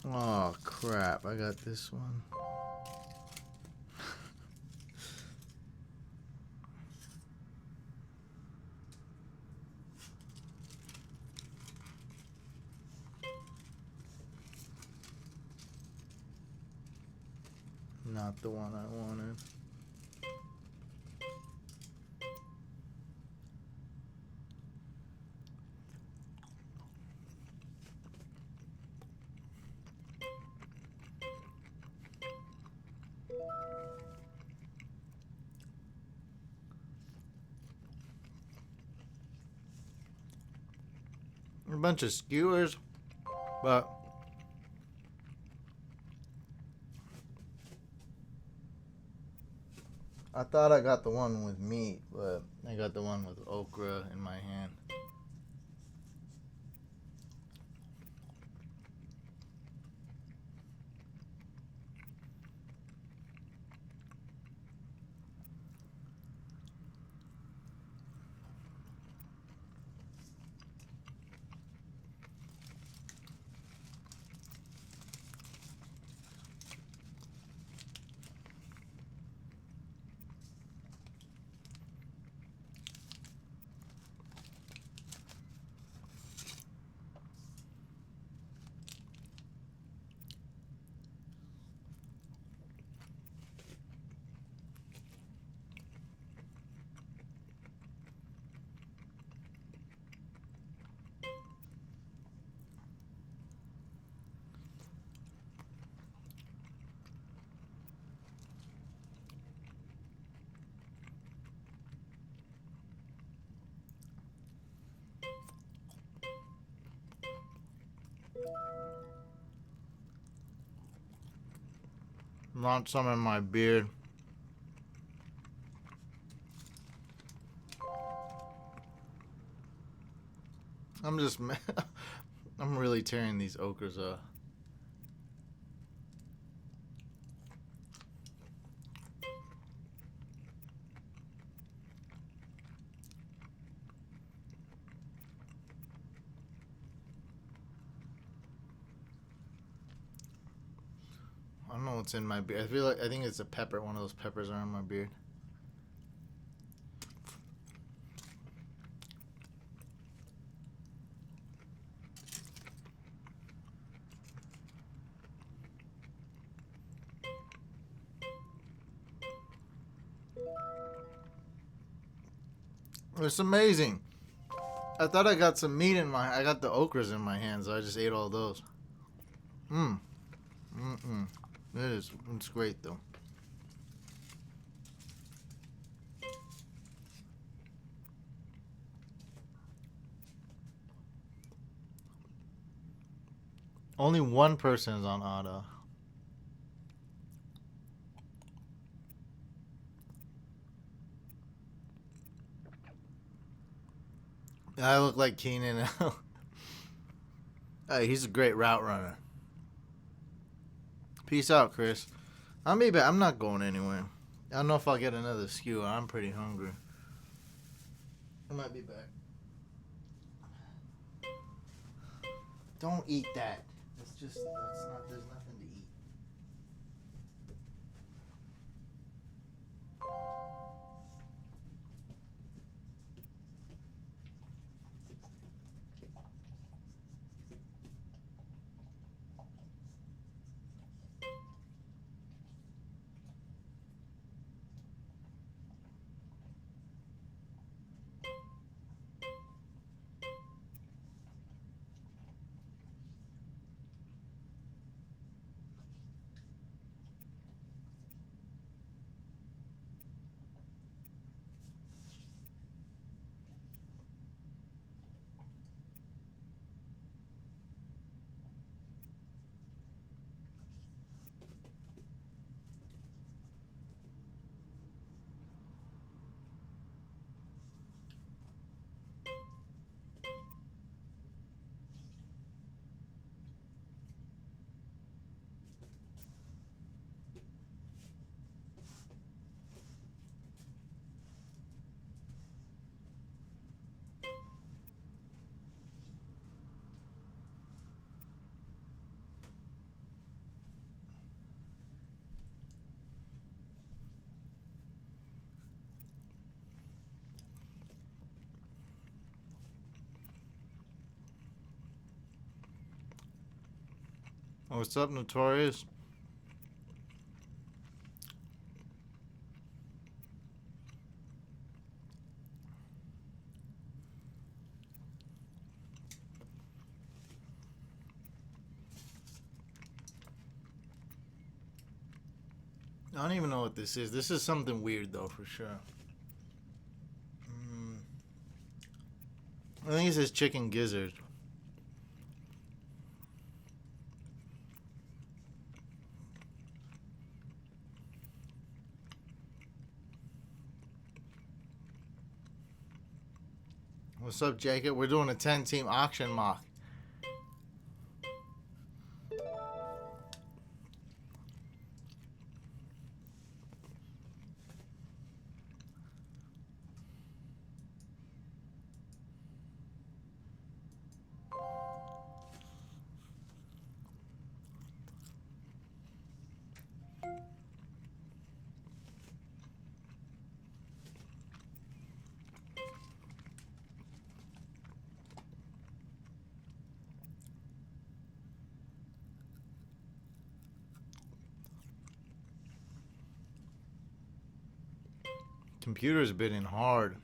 Oh crap, I got this one. Not the one I wanted. A bunch of skewers, but I thought I got the one with meat, but I got the one with okra in my hand. Want some in my beard. I'm just, I'm really tearing these okras up. I don't know what's in my beard. I think it's a pepper. One of those peppers are in my beard. It's amazing. I thought I got some meat in my. I got the okras in my hands. So I just ate all those. It's great though. Only one person is on auto. I look like Keenan. Hey, he's a great route runner. Peace out, Chris. I'll be back. I'm not going anywhere. I don't know if I'll get another skewer. I'm pretty hungry. I might be back. Don't eat that. That's not, there's nothing to eat. What's up, Notorious? I don't even know what this is. This is something weird, though, for sure. I think it says chicken gizzard. What's up, Jacob? We're doing a 10-team auction mock. Computer's bidding hard.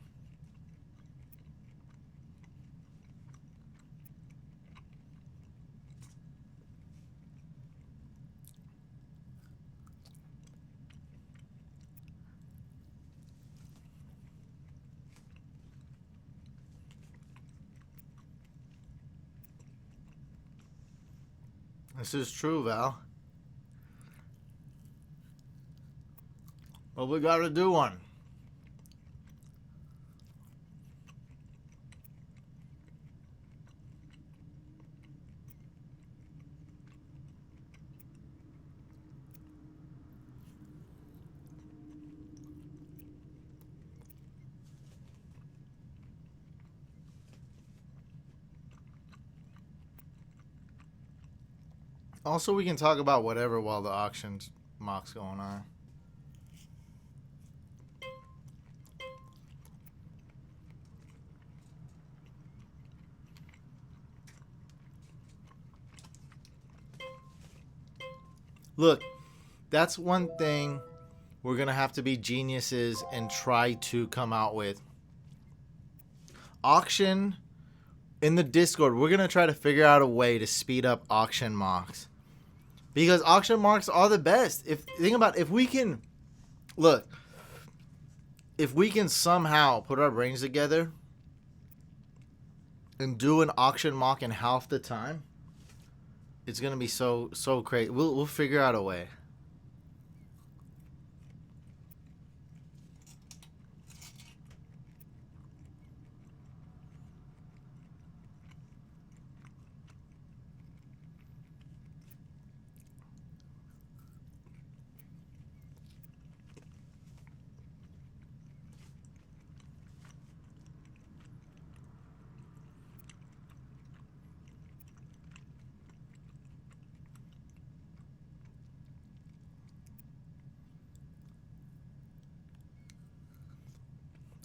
This is true, Val. But we gotta do one. Also, we can talk about whatever while the auctions mock's going on. Look, that's one thing we're going to have to be geniuses and try to come out with. Auction in the Discord, we're going to try to figure out a way to speed up auction mocks. Because auction mocks are the best. Think about it, if we can somehow put our brains together and do an auction mock in half the time, it's gonna be so crazy. We'll figure out a way.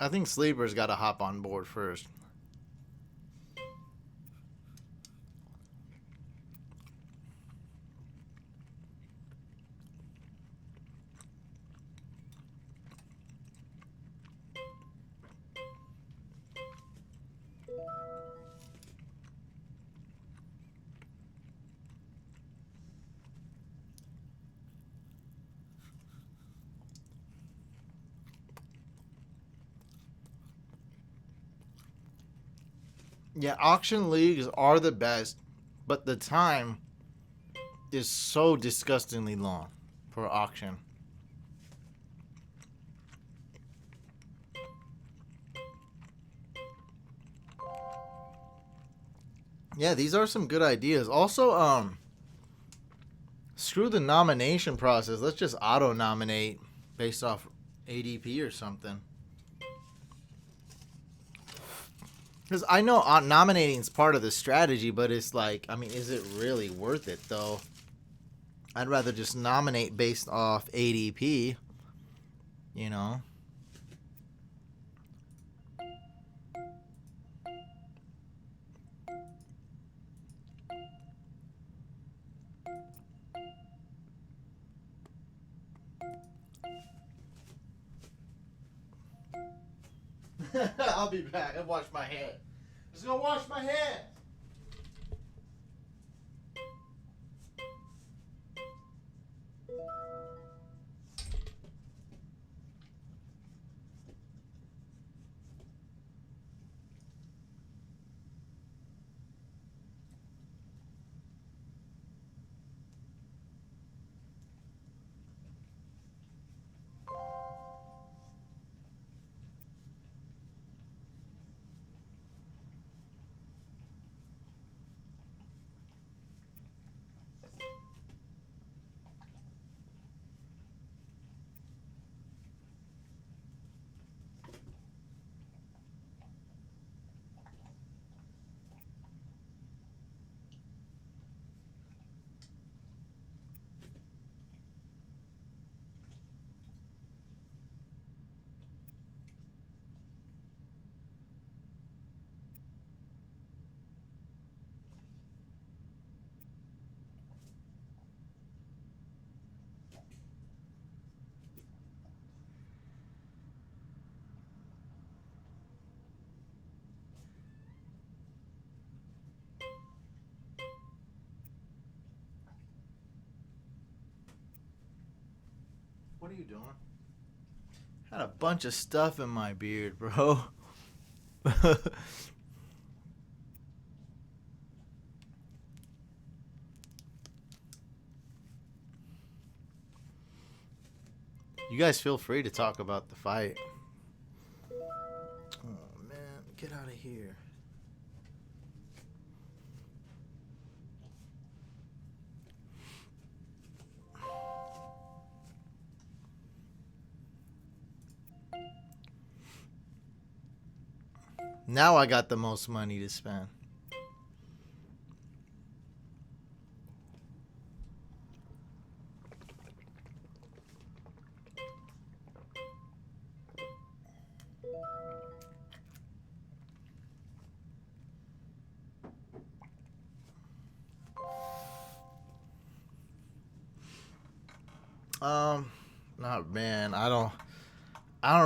I think Sleeper's got to hop on board first. Yeah, auction leagues are the best, but the time is so disgustingly long for auction. Yeah, these are some good ideas. Also, screw the nomination process. Let's just auto-nominate based off ADP or something. Because I know nominating is part of the strategy, but it's like, I mean, is it really worth it, though? I'd rather just nominate based off ADP, you know? I'll be back. I wash my hands. Just gonna wash my hands. What are you doing? Had a bunch of stuff in my beard, bro. You guys feel free to talk about the fight. Oh man, get out of here. Now I got the most money to spend. Not man. I don't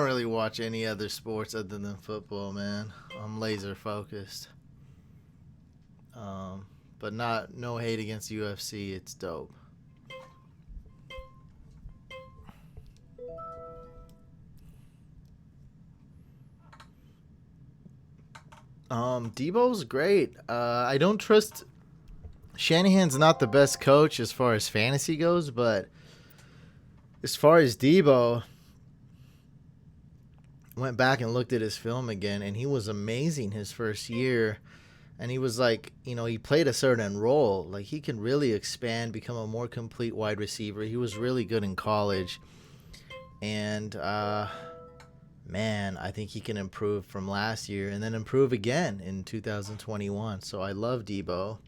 really watch any other sports other than football, man. I'm laser focused. But no hate against UFC. It's dope. Debo's great. I don't trust. Shanahan's not the best coach as far as fantasy goes, but as far as Debo, went back and looked at his film again, and he was amazing his first year. And he was like, he played a certain role. Like, he can really expand, become a more complete wide receiver. He was really good in college. And, man, I think he can improve from last year and then improve again in 2021. So I love Debo.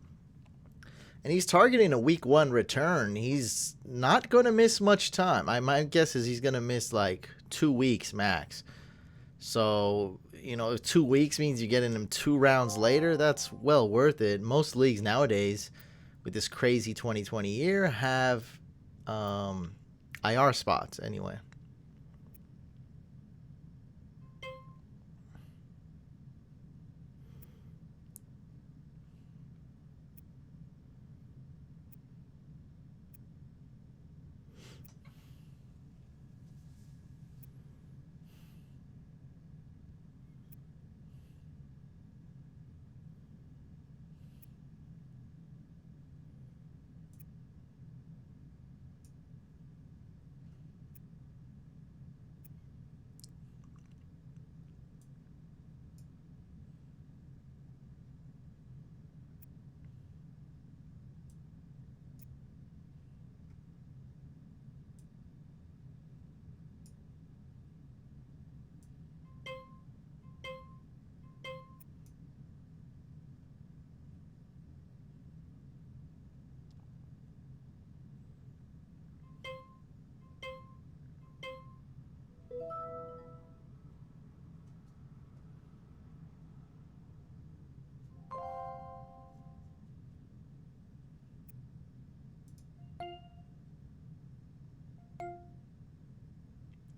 And he's targeting a week 1 return. He's not going to miss much time. My guess is he's going to miss like 2 weeks max. So, 2 weeks means you're getting him 2 rounds later. That's well worth it. Most leagues nowadays, with this crazy 2020 year, have IR spots anyway.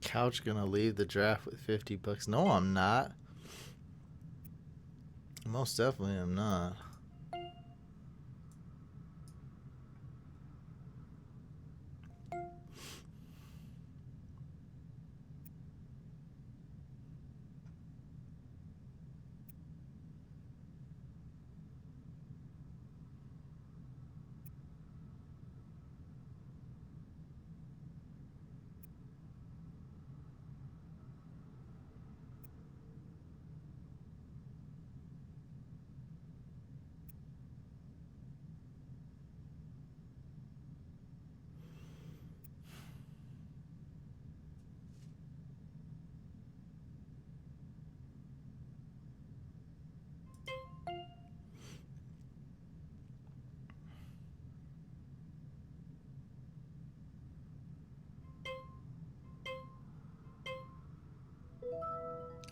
Couch gonna leave the draft with $50. No, I'm not. Most definitely I'm not.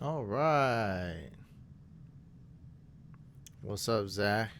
All right. What's up, Zach?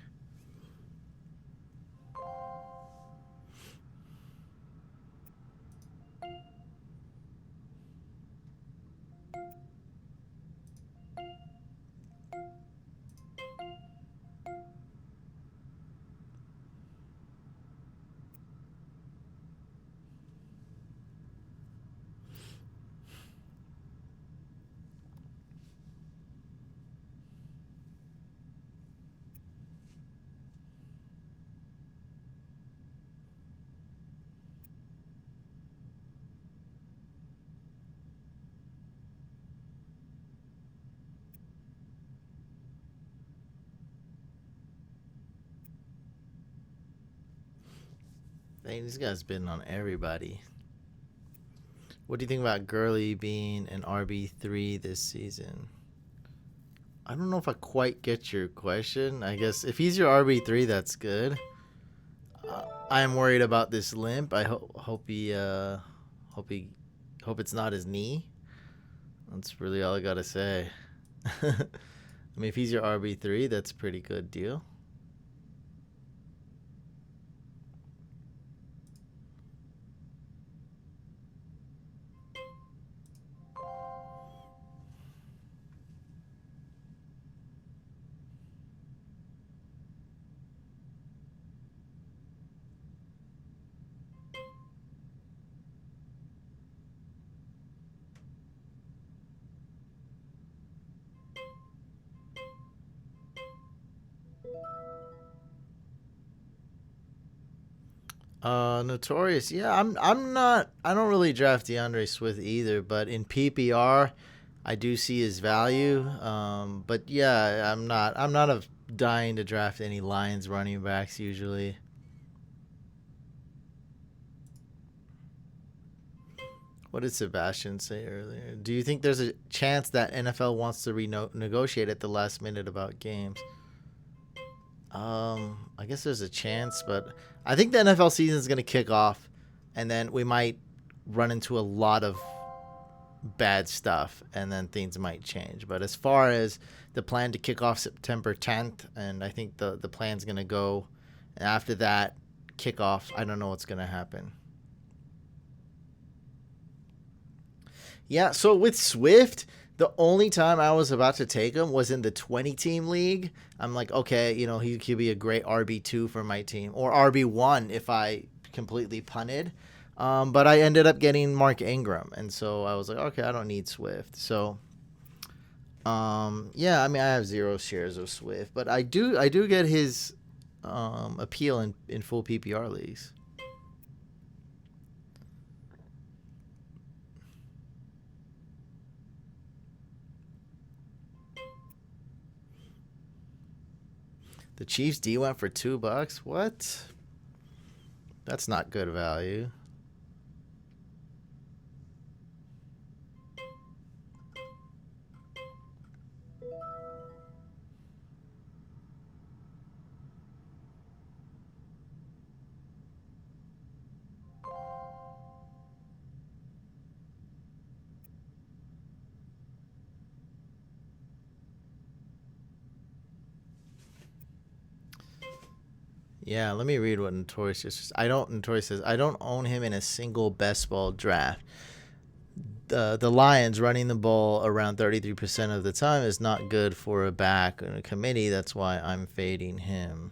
Dang, these guys been on everybody. What do you think about Gurley being an RB3 this season? I don't know if I quite get your question. I guess if he's your RB3, that's good. I am worried about this limp. I hope it's not his knee. That's really all I gotta say. I mean, if he's your RB3, that's a pretty good deal. Notorious. Yeah, I'm not. I don't really draft DeAndre Swift either, but in PPR, I do see his value. But yeah, I'm not of dying to draft any Lions running backs usually. What did Sebastian say earlier? Do you think there's a chance that NFL wants to renegotiate at the last minute about games? I guess there's a chance, but I think the NFL season is going to kick off, and then we might run into a lot of bad stuff, and then things might change. But as far as the plan to kick off September 10th, and I think the plan's going to go after that kickoff, I don't know what's going to happen. Yeah, so with Swift, the only time I was about to take him was in the 20 team league. I'm like, okay, he could be a great RB2 for my team, or RB1 if I completely punted. But I ended up getting Mark Ingram, and so I was like, okay, I don't need Swift. So, yeah, I mean, I have 0 shares of Swift, but I do get his appeal in full PPR leagues. The Chiefs D went for $2. What? That's not good value. Yeah, let me read what Notorious says. Notorious says, I don't own him in a single best ball draft. the Lions running the ball around 33% of the time is not good for a back in a committee. That's why I'm fading him.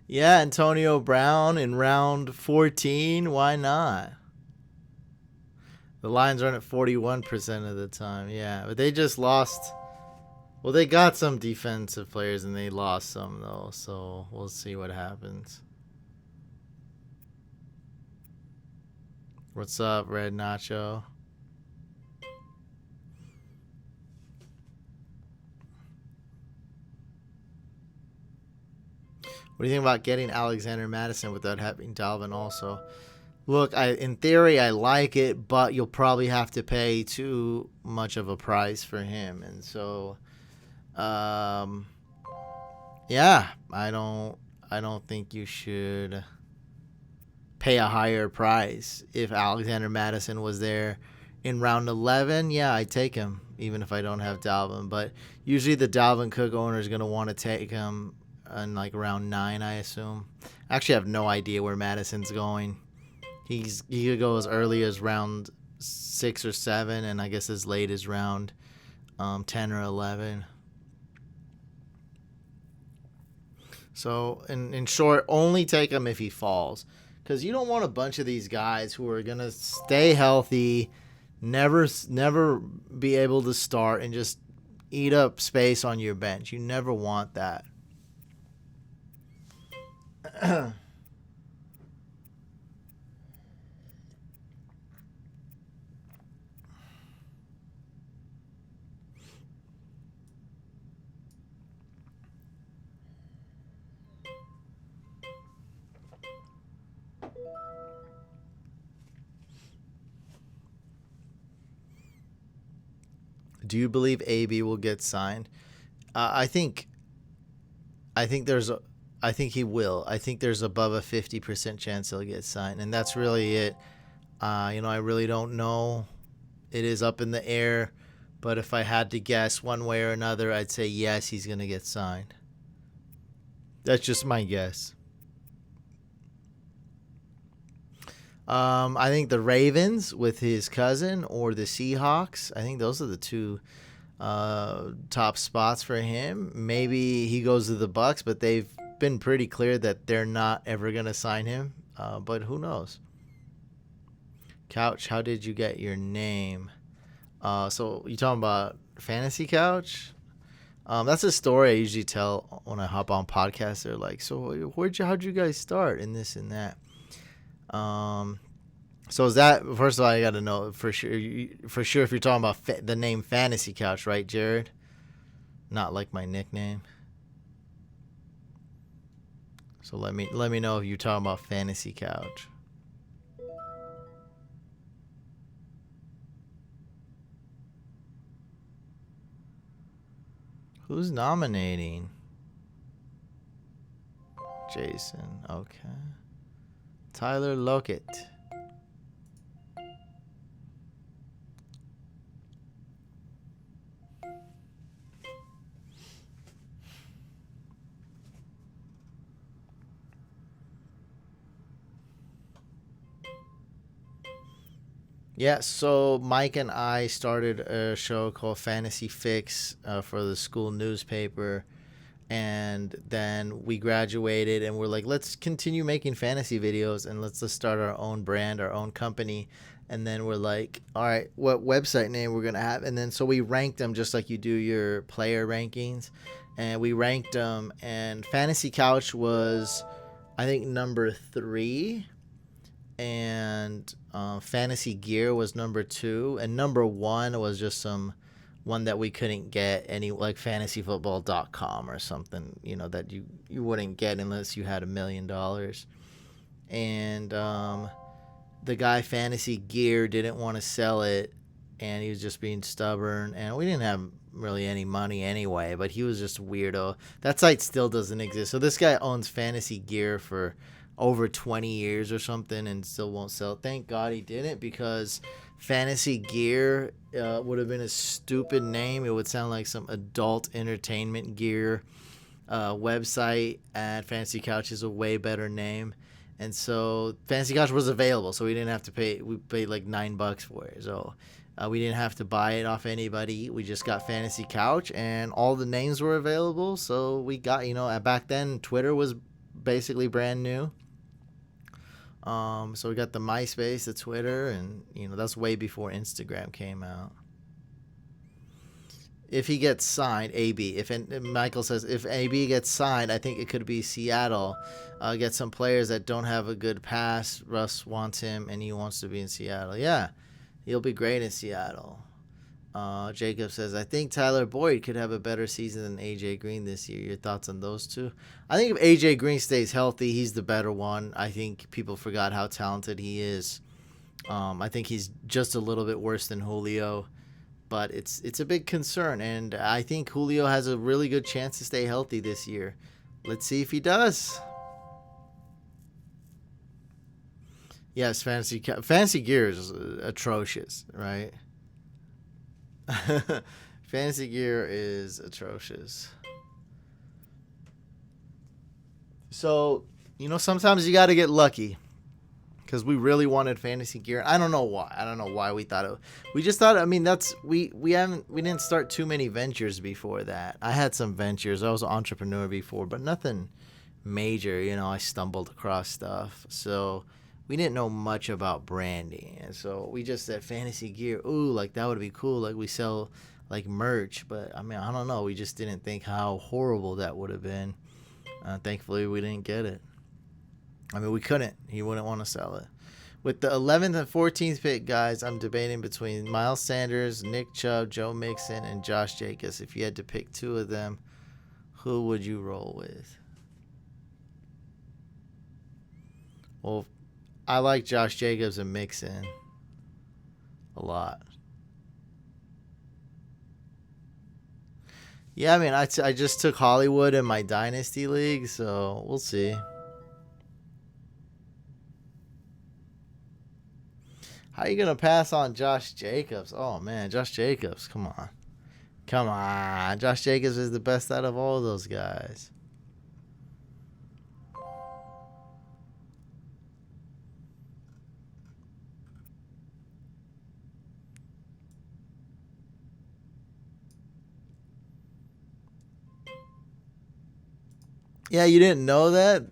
Yeah, Antonio Brown in round 14. Why not? The Lions run at 41% of the time. Yeah, but they just lost. Well, they got some defensive players and they lost some, though. So we'll see what happens. What's up, Red Nacho? What do you think about getting Alexander Madison without having Dalvin also? Look, in theory, I like it, but you'll probably have to pay too much of a price for him. And so, yeah, I don't think you should pay a higher price. If Alexander Madison was there in round 11, yeah, I'd take him, even if I don't have Dalvin. But usually the Dalvin Cook owner is going to want to take him in like round 9, I assume. I actually have no idea where Madison's going. He could go as early as round 6 or 7, and I guess as late as round 10 or 11. So, in short, only take him if he falls. Because you don't want a bunch of these guys who are going to stay healthy, never be able to start, and just eat up space on your bench. You never want that. Do you believe AB will get signed? I think he will. I think there's above a 50% chance he'll get signed, and that's really it. I really don't know. It is up in the air, but if I had to guess one way or another, I'd say yes, he's gonna get signed. That's just my guess. I think the Ravens with his cousin or the Seahawks. I think those are the two top spots for him. Maybe he goes to the Bucks, but they've been pretty clear that they're not ever going to sign him. But who knows? Couch, how did you get your name? So you talking about Fantasy Couch? That's a story I usually tell when I hop on podcasts. They're like, so how'd you guys start in this and that? So is that, first of all, I got to know for sure if you're talking about the name Fantasy Couch, right, Jared? Not like my nickname. So let me know if you're talking about Fantasy Couch. Who's nominating? Jason. Okay. Tyler Lockett. Yeah, so Mike and I started a show called Fantasy Fix for the school newspaper. And then we graduated and we're like, let's continue making fantasy videos and let's just start our own brand, our own company. And then we're like, all right, what website name we're going to have? And then so we ranked them just like you do your player rankings. And we ranked them. And Fantasy Couch was, I think, number 3. And Fantasy Gear was number 2. And number 1 was just some one that we couldn't get any, like fantasyfootball.com or something, you know, that you wouldn't get unless you had $1 million. And the guy Fantasy Gear didn't want to sell it, and he was just being stubborn, and we didn't have really any money anyway, but he was just a weirdo. That site still doesn't exist. So this guy owns Fantasy Gear for over 20 years or something and still won't sell it. Thank God he didn't, because Fantasy Gear would have been a stupid name. It would sound like some adult entertainment gear website, and Fantasy Couch is a way better name. And so Fantasy Couch was available, so we didn't have to pay. We paid like $9 for it. So we didn't have to buy it off anybody. We just got Fantasy Couch, and all the names were available. So we got, back then Twitter was basically brand new. So we got the MySpace, the Twitter, and that's way before Instagram came out. If he gets signed, AB. Michael says if AB gets signed, I think it could be Seattle. Get some players that don't have a good pass. Russ wants him, and he wants to be in Seattle. Yeah, he'll be great in Seattle. Jacob says, I think Tyler Boyd could have a better season than AJ Green this year. Your thoughts on those two? I think if AJ Green stays healthy, he's the better one. I think people forgot how talented he is. I think he's just a little bit worse than Julio, but it's a big concern, and I think Julio has a really good chance to stay healthy this year. Let's see if he does. Yes, Fantasy Gear is atrocious, right? Fantasy Gear is atrocious. So, sometimes you got to get lucky, because we really wanted Fantasy Gear. I don't know why we thought it. We just thought, we didn't start too many ventures before that. I had some ventures. I was an entrepreneur before, but nothing major. I stumbled across stuff. So we didn't know much about branding, and so we just said Fantasy Gear. Ooh, like that would be cool. Like we sell like merch, but I don't know. We just didn't think how horrible that would have been. Thankfully, we didn't get it. We couldn't. He wouldn't want to sell it. With the 11th and 14th pick, guys, I'm debating between Miles Sanders, Nick Chubb, Joe Mixon, and Josh Jacobs. If you had to pick two of them, who would you roll with? Well, I like Josh Jacobs and Mixon a lot. Yeah, I just took Hollywood in my Dynasty League, so we'll see. How are you going to pass on Josh Jacobs? Oh, man, Josh Jacobs, come on. Come on. Josh Jacobs is the best out of all of those guys. Yeah, you didn't know that?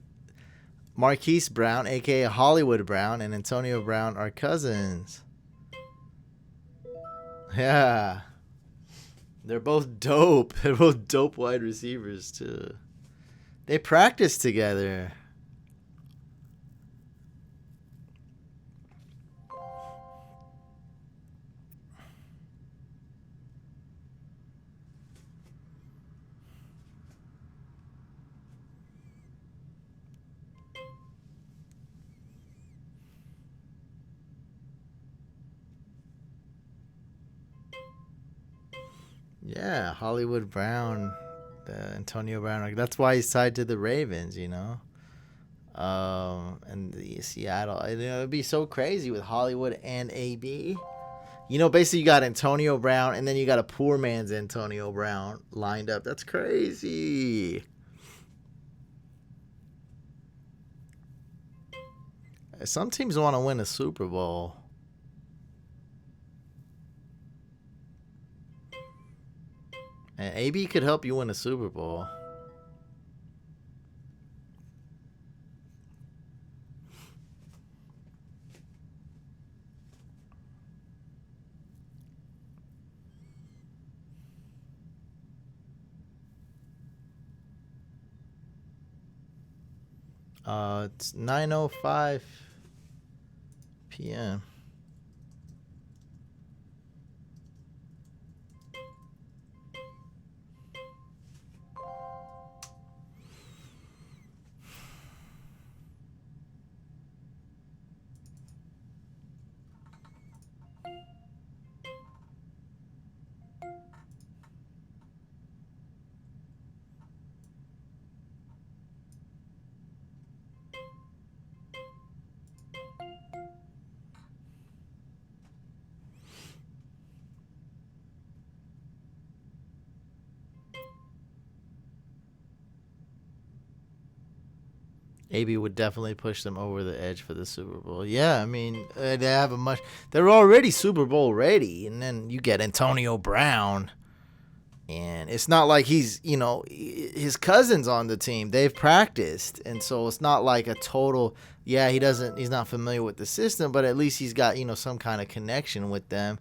Marquise Brown, a.k.a. Hollywood Brown, and Antonio Brown are cousins. Yeah. They're both dope. They're both dope wide receivers, too. They practice together. Yeah, Hollywood Brown, Antonio Brown. That's why he's tied to the Ravens, And the Seattle. It'd be so crazy with Hollywood and AB. Basically you got Antonio Brown, and then you got a poor man's Antonio Brown lined up. That's crazy. Some teams want to win a Super Bowl. And AB could help you win a Super Bowl. It's 9:05 p.m. AB would definitely push them over the edge for the Super Bowl. Yeah, I mean, they have a much. They're already Super Bowl ready, and then you get Antonio Brown, and it's not like his cousin's on the team. They've practiced, and so it's not like a total. Yeah, he's not familiar with the system, but at least he's got some kind of connection with them.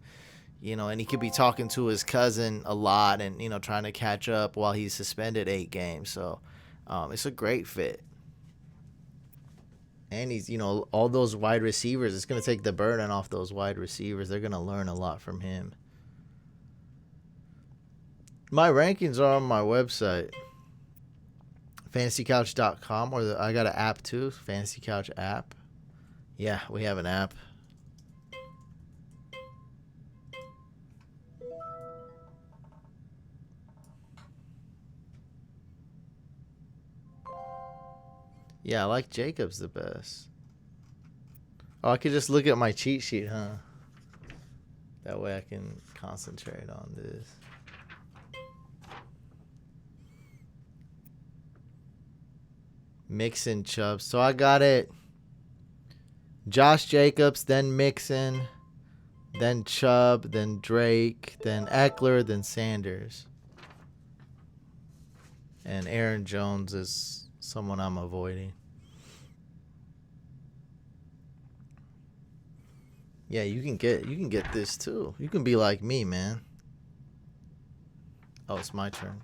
And he could be talking to his cousin a lot, and trying to catch up while he's suspended 8 games. So, it's a great fit. And he's, all those wide receivers, it's going to take the burden off those wide receivers. They're going to learn a lot from him. My rankings are on my website, fantasycouch.com, or I got an app too, Fantasy Couch app. Yeah, we have an app. Yeah, I like Jacobs the best. Oh, I could just look at my cheat sheet, huh? That way I can concentrate on this. Mixon, Chubb. So I got it. Josh Jacobs, then Mixon, then Chubb, then Drake, then Eckler, then Sanders. And Aaron Jones is someone I'm avoiding. Yeah, you can get this too. You can be like me, man. Oh, it's my turn.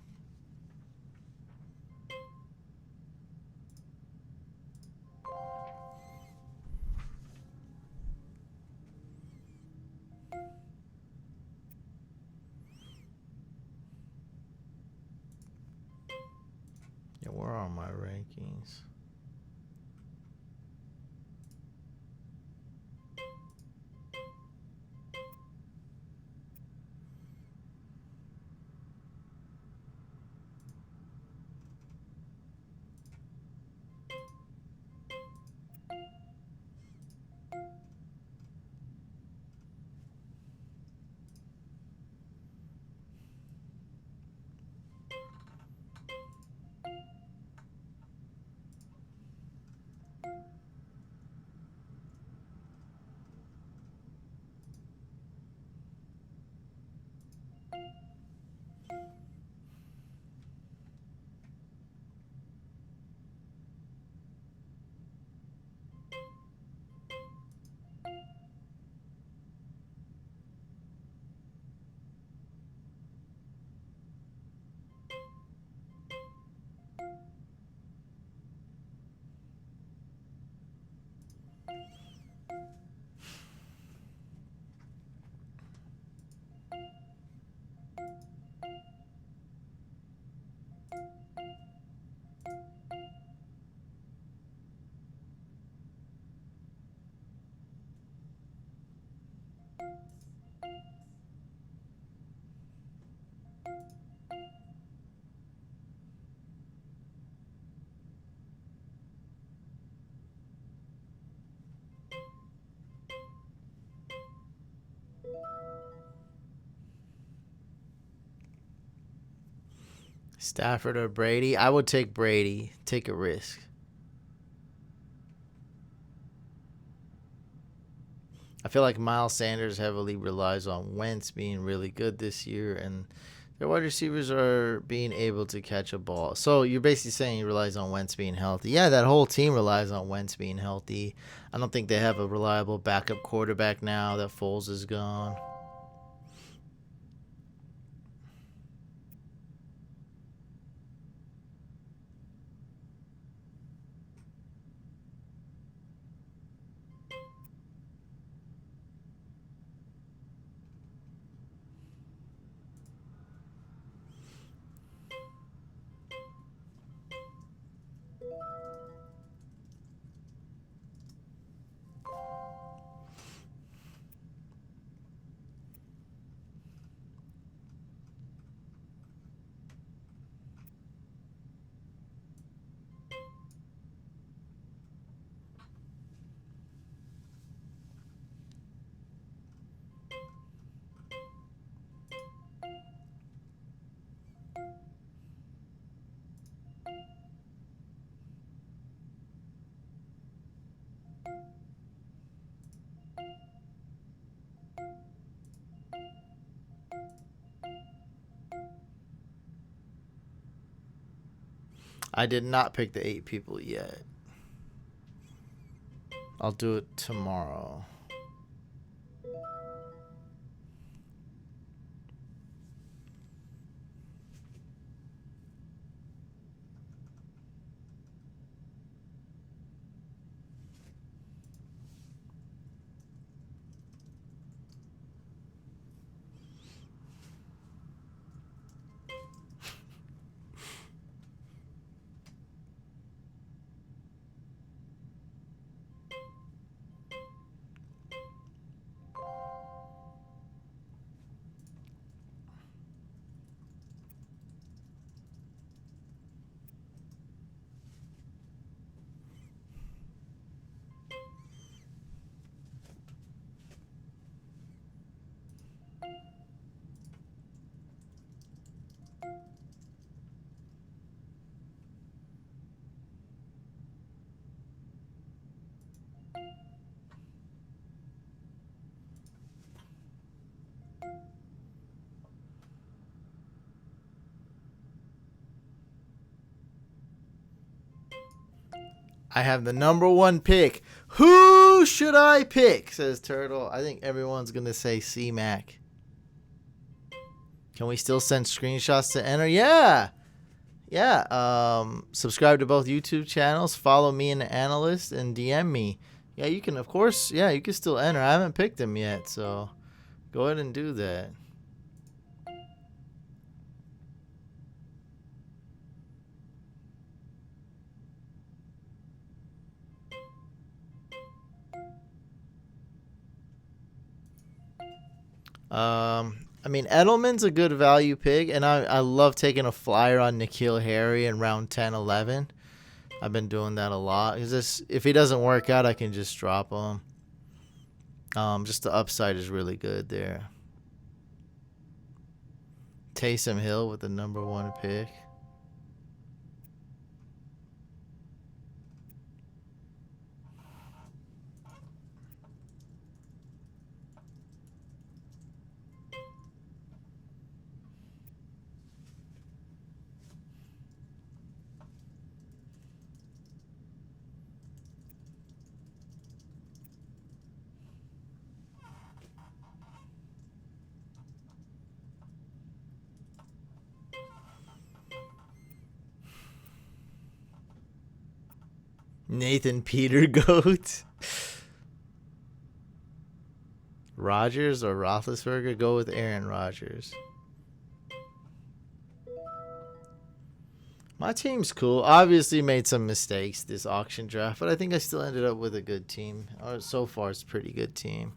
Yeah, where are my rankings? Stafford or Brady? I would take Brady. Take a risk. I feel like Miles Sanders heavily relies on Wentz being really good this year, and their wide receivers are being able to catch a ball. So you're basically saying he relies on Wentz being healthy. Yeah, that whole team relies on Wentz being healthy. I don't think they have a reliable backup quarterback now that Foles is gone. I did not pick the 8 people yet. I'll do it tomorrow. I have the number 1 pick. Who should I pick? Says Turtle. I think everyone's going to say C-Mac. Can we still send screenshots to enter? Yeah. Yeah. Subscribe to both YouTube channels. Follow me and the analyst and DM me. Yeah, you can, of course. Yeah, you can still enter. I haven't picked him yet, so go ahead and do that. I mean, Edelman's a good value pick, and I love taking a flyer on N'Keal Harry in round 10, 11. I've been doing that a lot. If he doesn't work out, I can just drop him. Just the upside is really good there. Taysom Hill with the number 1 pick. Nathan Peter Goat. Rodgers or Roethlisberger? Go with Aaron Rodgers. My team's cool. Obviously made some mistakes this auction draft, but I think I still ended up with a good team. So far, it's a pretty good team.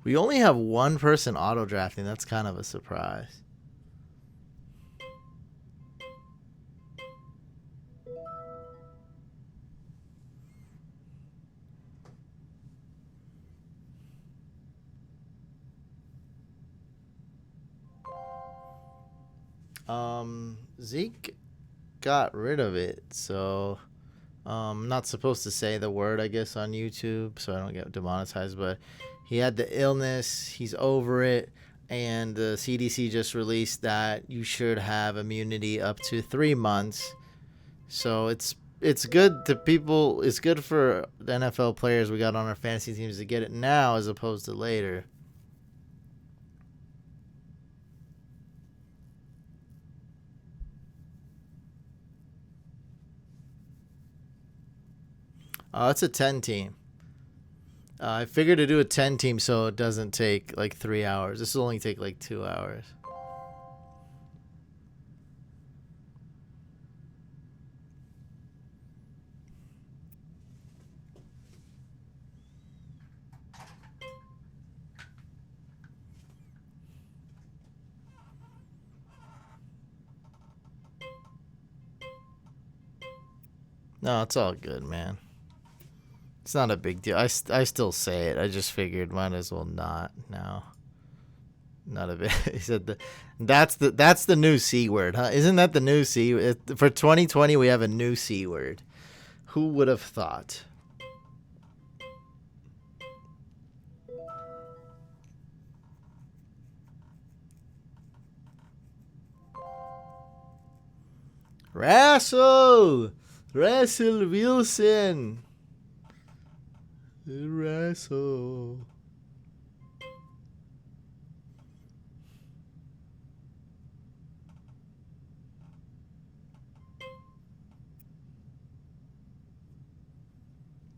We only have one person auto drafting. That's kind of a surprise. Zeke got rid of it, so I'm not supposed to say the word, I guess, on YouTube, so I don't get demonetized. But he had the illness. He's over it. And the CDC just released that you should have immunity up to 3 months. So it's good to people. It's good for the NFL players we got on our fantasy teams to get it now as opposed to later. It's a 10 team. I figured to do a 10 team so it doesn't take like 3 hours. This will only take like 2 hours. No, it's all good, man. It's not a big deal. I still say it. I just figured might as well not now. Not a bit. He said that's the new C word, huh? Isn't that the new C? For 2020, we have a new C word. Who would have thought? Russell Wilson. Russell.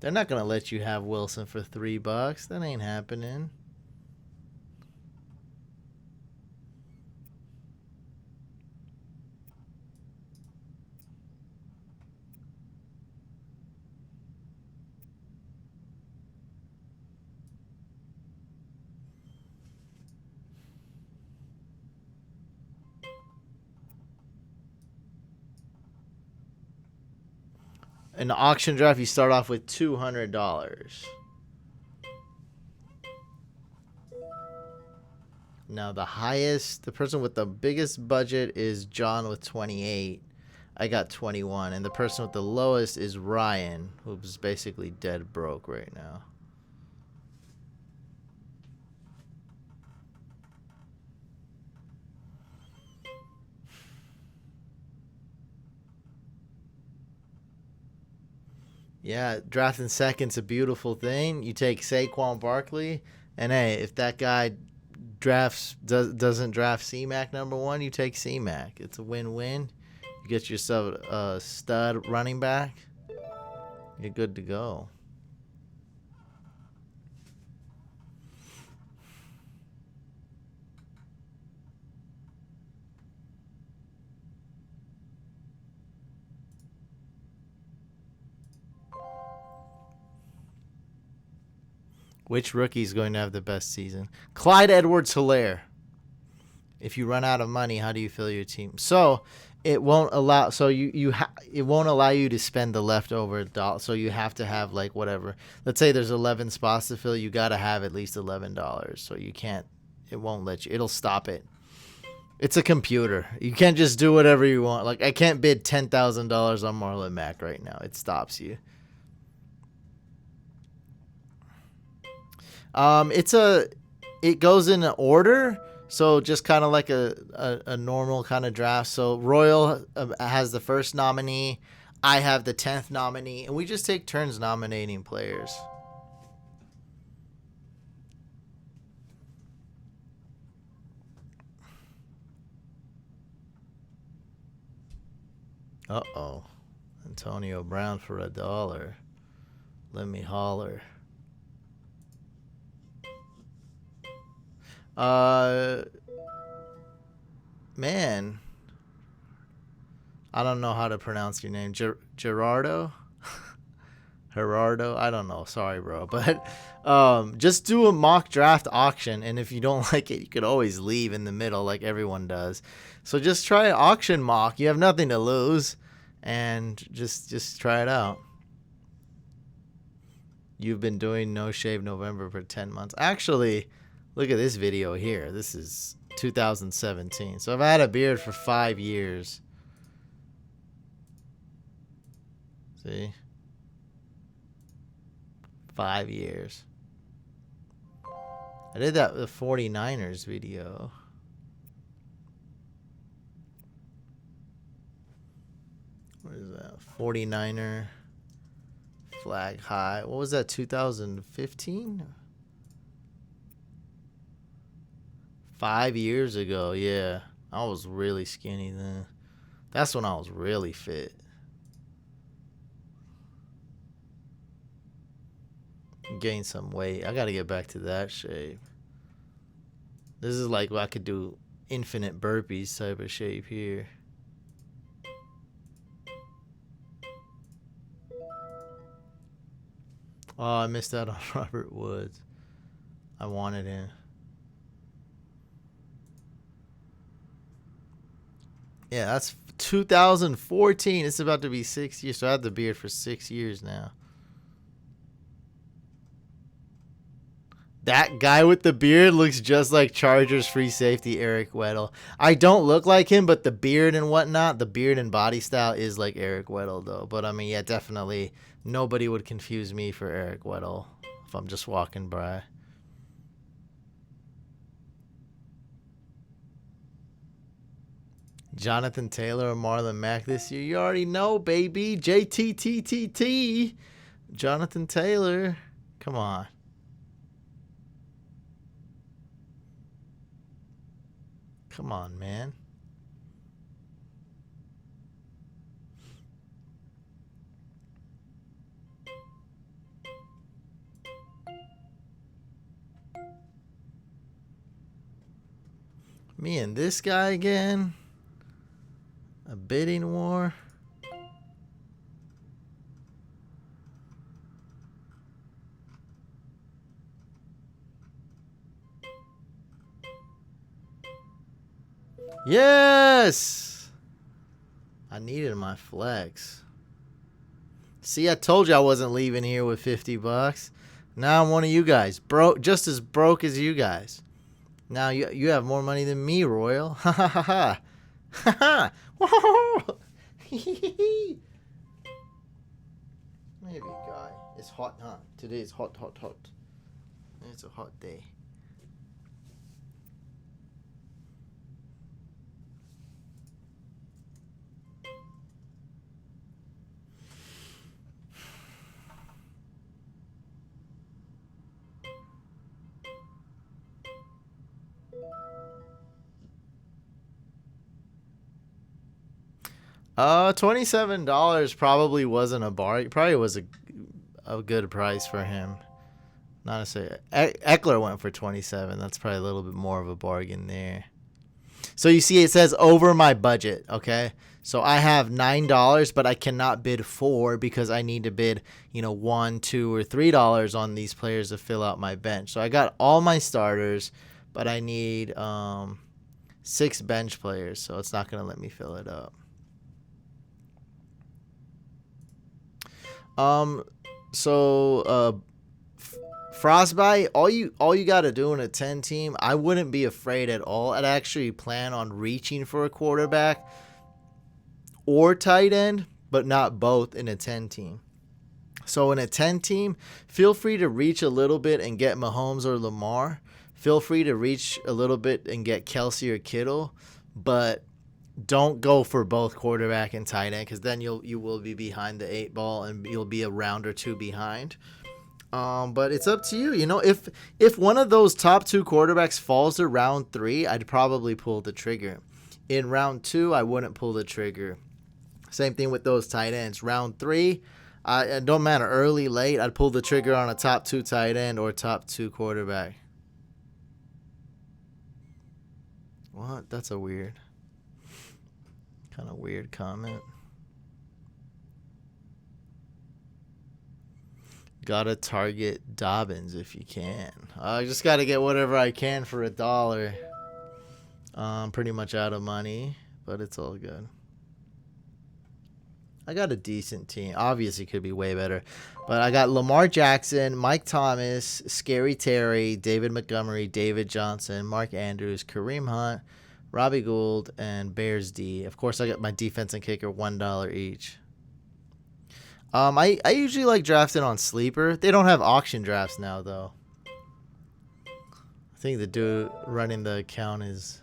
They're not gonna let you have Wilson for $3. That ain't happening. In the auction draft, you start off with $200. Now the person with the biggest budget is John with 28. I got 21, and the person with the lowest is Ryan, who's basically dead broke right now. Yeah, drafting second's a beautiful thing. You take Saquon Barkley, and hey, if that guy doesn't draft C-Mac number one, you take C-Mac. It's a win-win. You get yourself a stud running back. You're good to go. Which rookie is going to have the best season? Clyde Edwards-Helaire. If you run out of money, how do you fill your team? So it won't allow. So it won't allow you to spend the leftover dollar. So you have to have like whatever. Let's say there's 11 spots to fill. You got to have at least $11. So you can't. It won't let you. It'll stop it. It's a computer. You can't just do whatever you want. Like I can't bid $10,000 on Marlon Mack right now. It stops you. It goes in order, so just kind of like a normal kind of draft. So Royal has the first nominee, I have the 10th nominee, and we just take turns nominating players. Uh-oh. Antonio Brown for $1. Let me holler. Man, I don't know how to pronounce your name. Gerardo? Gerardo. I don't know. Sorry, bro. But just do a mock draft auction. And if you don't like it, you could always leave in the middle like everyone does. So just try an auction mock. You have nothing to lose. And just try it out. You've been doing No Shave November for 10 months. Actually, look at this video here. This is 2017. So I've had a beard for 5 years. See? 5 years. I did that with the 49ers video. What is that? 49er flag high. What was that? 2015? 5 years ago. Yeah. I was really skinny then. That's when I was really fit. Gain some weight. I gotta get back to that shape. This is like I could do infinite burpees type of shape here. Oh, I missed out on Robert Woods. I wanted him. Yeah, that's 2014. It's about to be 6 years. So I had the beard for 6 years now. That guy with the beard looks just like Chargers free safety Eric Weddle. I don't look like him, but the beard and whatnot, the beard and body style is like Eric Weddle, though. But I mean, yeah, definitely nobody would confuse me for Eric Weddle if I'm just walking by. Jonathan Taylor or Marlon Mack this year? You already know, baby. JTTTT. Jonathan Taylor. Come on. Come on, man. Me and this guy again? A bidding war? Yes! I needed my flex. See, I told you I wasn't leaving here with 50 bucks. Now I'm one of you guys. Broke, just as broke as you guys. Now you have more money than me, Royal. Ha ha ha ha. Ha ha. Maybe, guy. It's hot, huh? Today is hot, hot, hot. It's a hot day. $27 probably wasn't a bar. Probably was a good price for him. Not to say Eckler went for 27. That's probably a little bit more of a bargain there. So you see, it says over my budget. Okay, so I have $9, but I cannot bid 4 because I need to bid, $1, $2, or $3 on these players to fill out my bench. So I got all my starters, but I need 6 bench players. So it's not gonna let me fill it up. Frostbite, all you got to do in a 10 team, I wouldn't be afraid at all. I'd actually plan on reaching for a quarterback or tight end, but not both in a 10 team. So in a 10 team, feel free to reach a little bit and get Mahomes or Lamar. Feel free to reach a little bit and get Kelsey or Kittle, but don't go for both quarterback and tight end, because then you will be behind the 8 ball and you'll be a round or 2 behind. But it's up to you. If one of those top 2 quarterbacks falls to round 3, I'd probably pull the trigger. In round 2, I wouldn't pull the trigger. Same thing with those tight ends. Round 3, it don't matter, early, late, I'd pull the trigger on a top 2 tight end or top 2 quarterback. What? That's a weird. Kind of weird comment. Gotta target Dobbins if you can. I just gotta get whatever I can for $1. I'm pretty much out of money, but it's all good. I got a decent team. Obviously, could be way better. But I got Lamar Jackson, Mike Thomas, Scary Terry, David Montgomery, David Johnson, Mark Andrews, Kareem Hunt, Robbie Gould, and Bears D. Of course, I got my defense and kicker $1 each. I usually like drafting on Sleeper. They don't have auction drafts now, though. I think the dude running the account is...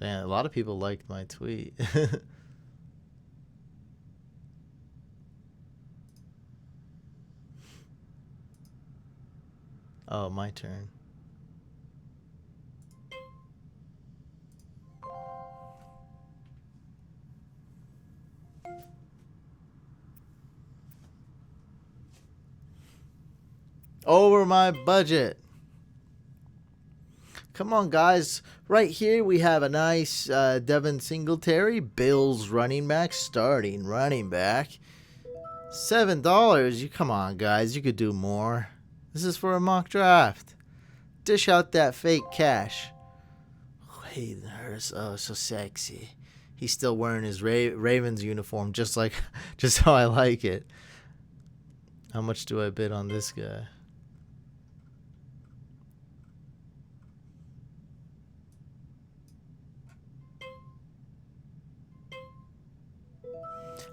Man, a lot of people liked my tweet. Oh, my turn. Over my budget. Come on, guys. Right here, we have a nice Devin Singletary, Bills running back, starting running back. $7. You come on, guys. You could do more. This is for a mock draft. Dish out that fake cash. Hayden Hurst, oh, so sexy. He's still wearing his Ravens uniform, just how I like it. How much do I bid on this guy?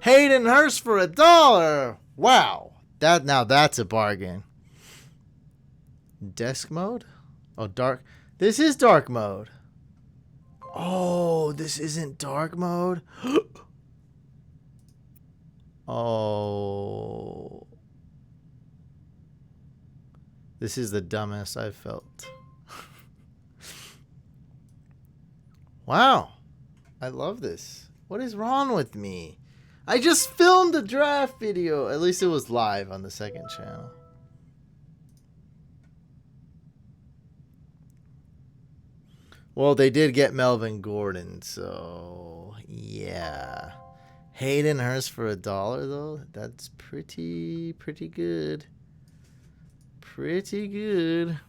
Hayden Hurst for $1. Wow. That's a bargain. Desk mode? Oh, dark. This is dark mode. Oh, this isn't dark mode. Oh. This is the dumbest I've felt. Wow. I love this. What is wrong with me? I just filmed a draft video. At least it was live on the second channel. Well, they did get Melvin Gordon, so yeah. Hayden Hurst for $1 though. That's pretty good. Pretty good.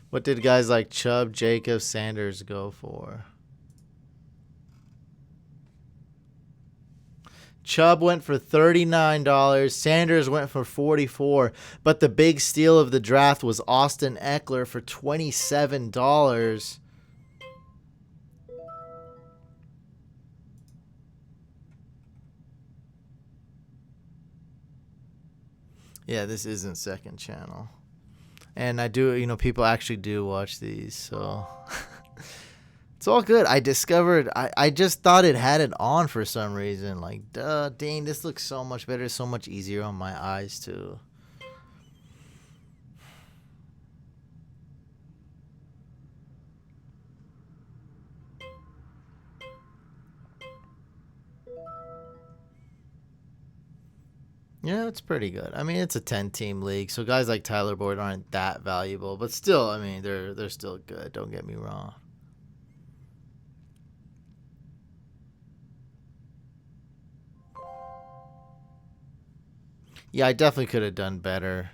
What did guys like Chubb, Jacobs, Sanders go for? Chubb went for $39. Sanders went for $44. But the big steal of the draft was Austin Eckler for $27. Yeah, this isn't second channel. And I do, people actually do watch these, so it's all good. I discovered, I just thought it had it on for some reason. Like, dang, this looks so much better, so much easier on my eyes, too. Yeah, it's pretty good. I mean, it's a 10-team league, so guys like Tyler Boyd aren't that valuable, but still, I mean, they're still good. Don't get me wrong. Yeah, I definitely could have done better.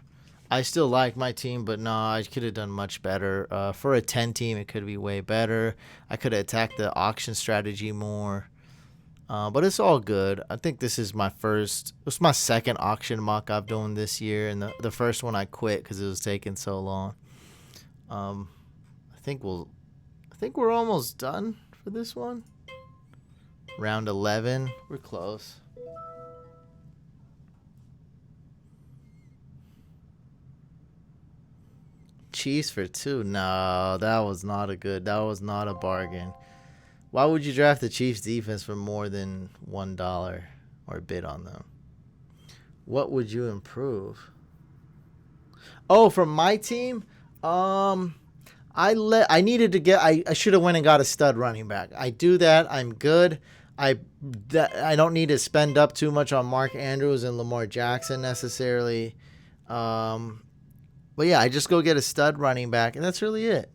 I still like my team, but no, I could have done much better. For a 10-team, it could be way better. I could have attacked the auction strategy more. But it's all good. I think this is my second auction mock I've done this year, and the first one I quit because it was taking so long. I think we're almost done for this one. Round 11, we're close. Chiefs for 2. No, that was not a bargain. Why would you draft the Chiefs defense for more than $1 or bid on them? What would you improve? Oh, from my team, I should have went and got a stud running back. I do that. I'm good. I don't need to spend up too much on Mark Andrews and Lamar Jackson necessarily. But yeah, I just go get a stud running back, and that's really it.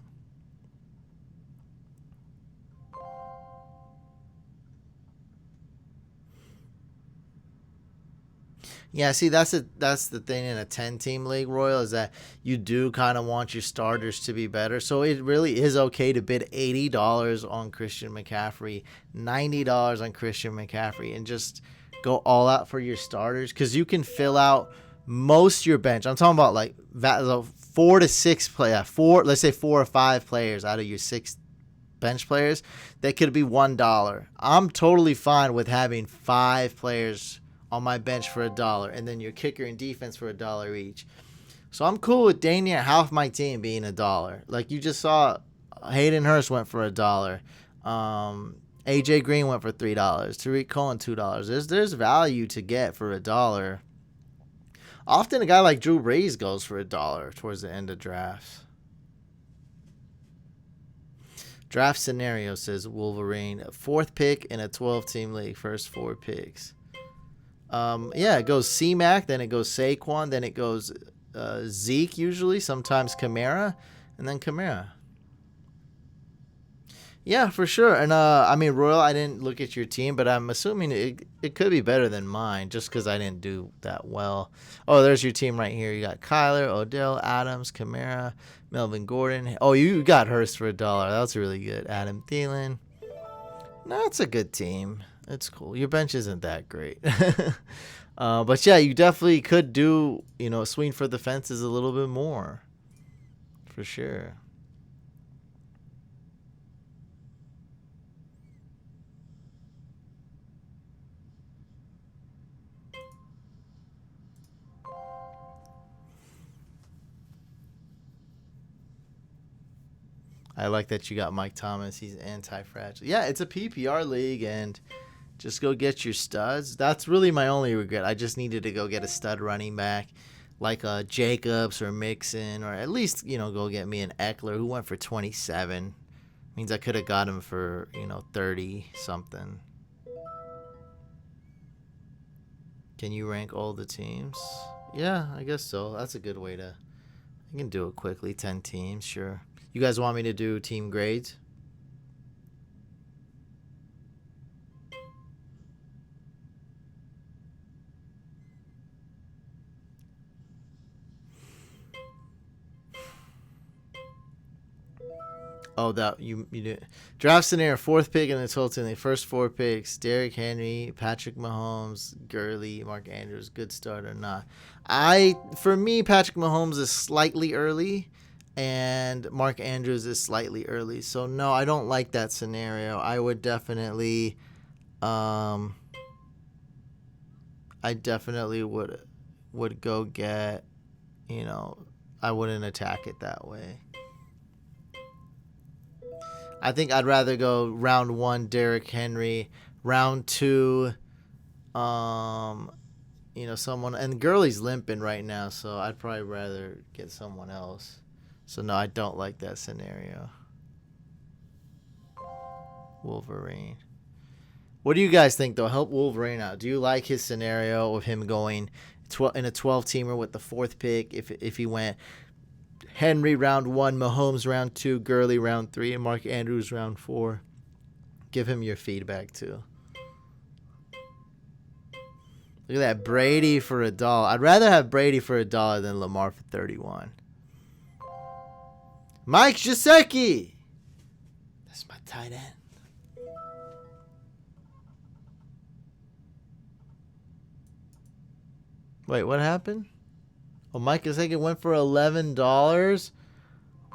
Yeah, see, that's the thing in a 10-team league, Royal, is that you do kind of want your starters to be better. So it really is okay to bid $80 on Christian McCaffrey, $90 on Christian McCaffrey, and just go all out for your starters, because you can fill out most your bench. I'm talking about like 4 to 6 four, let's say 4 or 5 players out of your 6 bench players that could be $1. I'm totally fine with having 5 players on my bench for $1, and then your kicker and defense for $1 each. So I'm cool with dang near half my team being $1. Like you just saw, Hayden Hurst went for $1. AJ Green went for $3. Tariq Cohen $2. There's value to get for $1. Often a guy like Drew Brees goes for $1 towards the end of drafts. Draft scenario, says Wolverine. 4th pick in a 12-team league. First 4 picks. Yeah, it goes C-Mac, then it goes Saquon, then it goes Zeke usually, sometimes Kamara, and then Kamara. Yeah, for sure. And I mean, Royal, I didn't look at your team, but I'm assuming it could be better than mine just because I didn't do that well. Oh, there's your team right here. You got Kyler, Odell, Adams, Kamara, Melvin Gordon. Oh, you got Hurst for $1. That's really good. Adam Thielen. No, it's a good team. It's cool. Your bench isn't that great. But yeah, you definitely could do, swing for the fences a little bit more. For sure. I like that you got Mike Thomas. He's anti-fragile. Yeah, it's a PPR league, and just go get your studs. That's really my only regret. I just needed to go get a stud running back like Jacobs or Mixon, or at least, go get me an Eckler who went for 27. Means I could have got him for, 30 something. Can you rank all the teams? Yeah, I guess so. That's a good way to. I can do it quickly. 10 teams, sure. You guys want me to do team grades? Oh, that you do. Draft scenario: 4th pick in the 12th in the first 4 picks. Derrick Henry, Patrick Mahomes, Gurley, Mark Andrews. Good start or not? For me, Patrick Mahomes is slightly early, and Mark Andrews is slightly early. So no, I don't like that scenario. I would definitely, I definitely would go get, I wouldn't attack it that way. I think I'd rather go round 1, Derrick Henry, round 2, someone, and Gurley's limping right now, so I'd probably rather get someone else. So no, I don't like that scenario. Wolverine. What do you guys think though? Help Wolverine out. Do you like his scenario of him going in a 12-teamer with the 4th pick if he went Henry round 1, Mahomes round 2, Gurley round 3, and Mark Andrews round 4? Give him your feedback too. Look at that, Brady for $1. I'd rather have Brady for $1 than Lamar for 31. Mike Gesicki. That's my tight end. Wait, what happened? Oh, Mike Gesicki went for $11?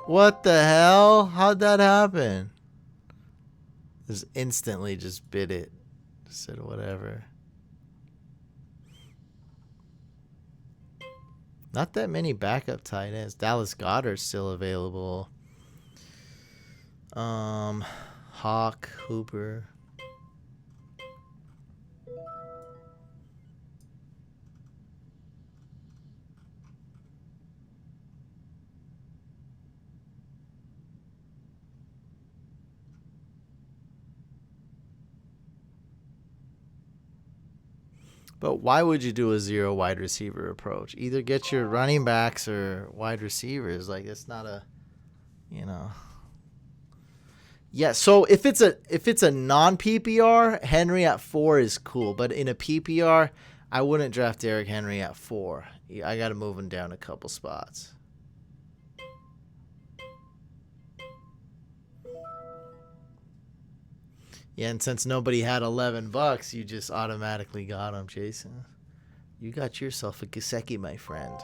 What the hell? How'd that happen? Just instantly just bid it. Just said whatever. Not that many backup tight ends. Dallas Goedert's still available. Hawk, Hooper. But why would you do a zero wide receiver approach? Either get your running backs or wide receivers. Like, it's not a, you know. Yeah, so if it's a non PPR, Henry at 4 is cool. But in a PPR, I wouldn't draft Derrick Henry at 4. I got to move him down a couple spots. Yeah, and since nobody had $11, you just automatically got him, Jason. You got yourself a Gesicki, my friend.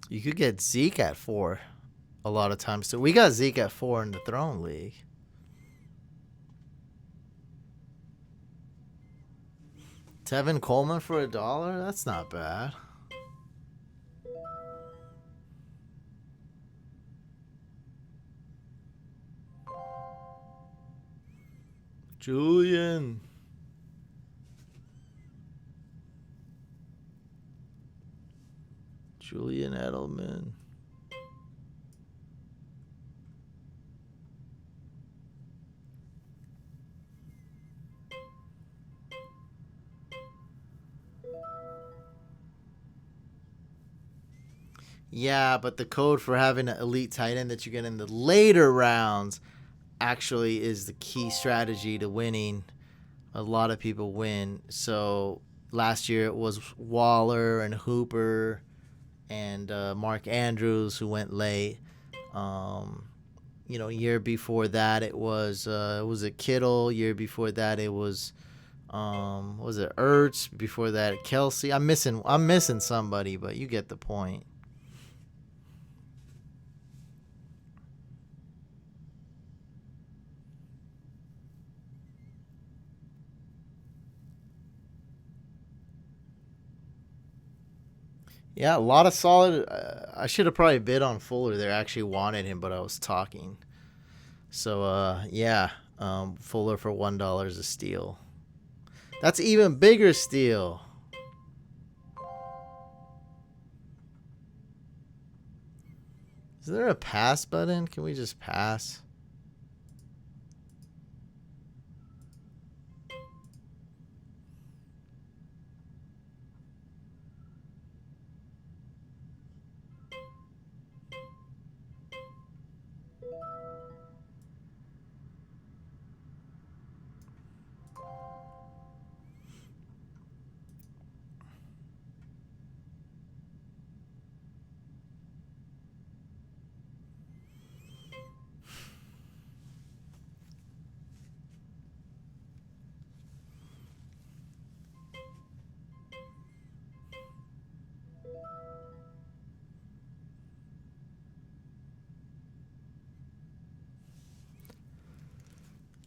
You could get Zeke at 4 a lot of times. So we got Zeke at 4 in the Throne League. Tevin Coleman for $1? That's not bad. Julian. Julian Edelman. Yeah, but the code for having an elite tight end that you get in the later rounds actually is the key strategy to winning. A lot of people win. So last year it was Waller and Hooper and Mark Andrews who went late. Year before that it was Kittle. Year before that it was Ertz. Before that Kelsey. I'm missing somebody, but you get the point. Yeah, a lot of solid. I should have probably bid on Fuller. They actually wanted him, but I was talking. So, Fuller for $1 is a steal. That's even bigger steal. Is there a pass button? Can we just pass?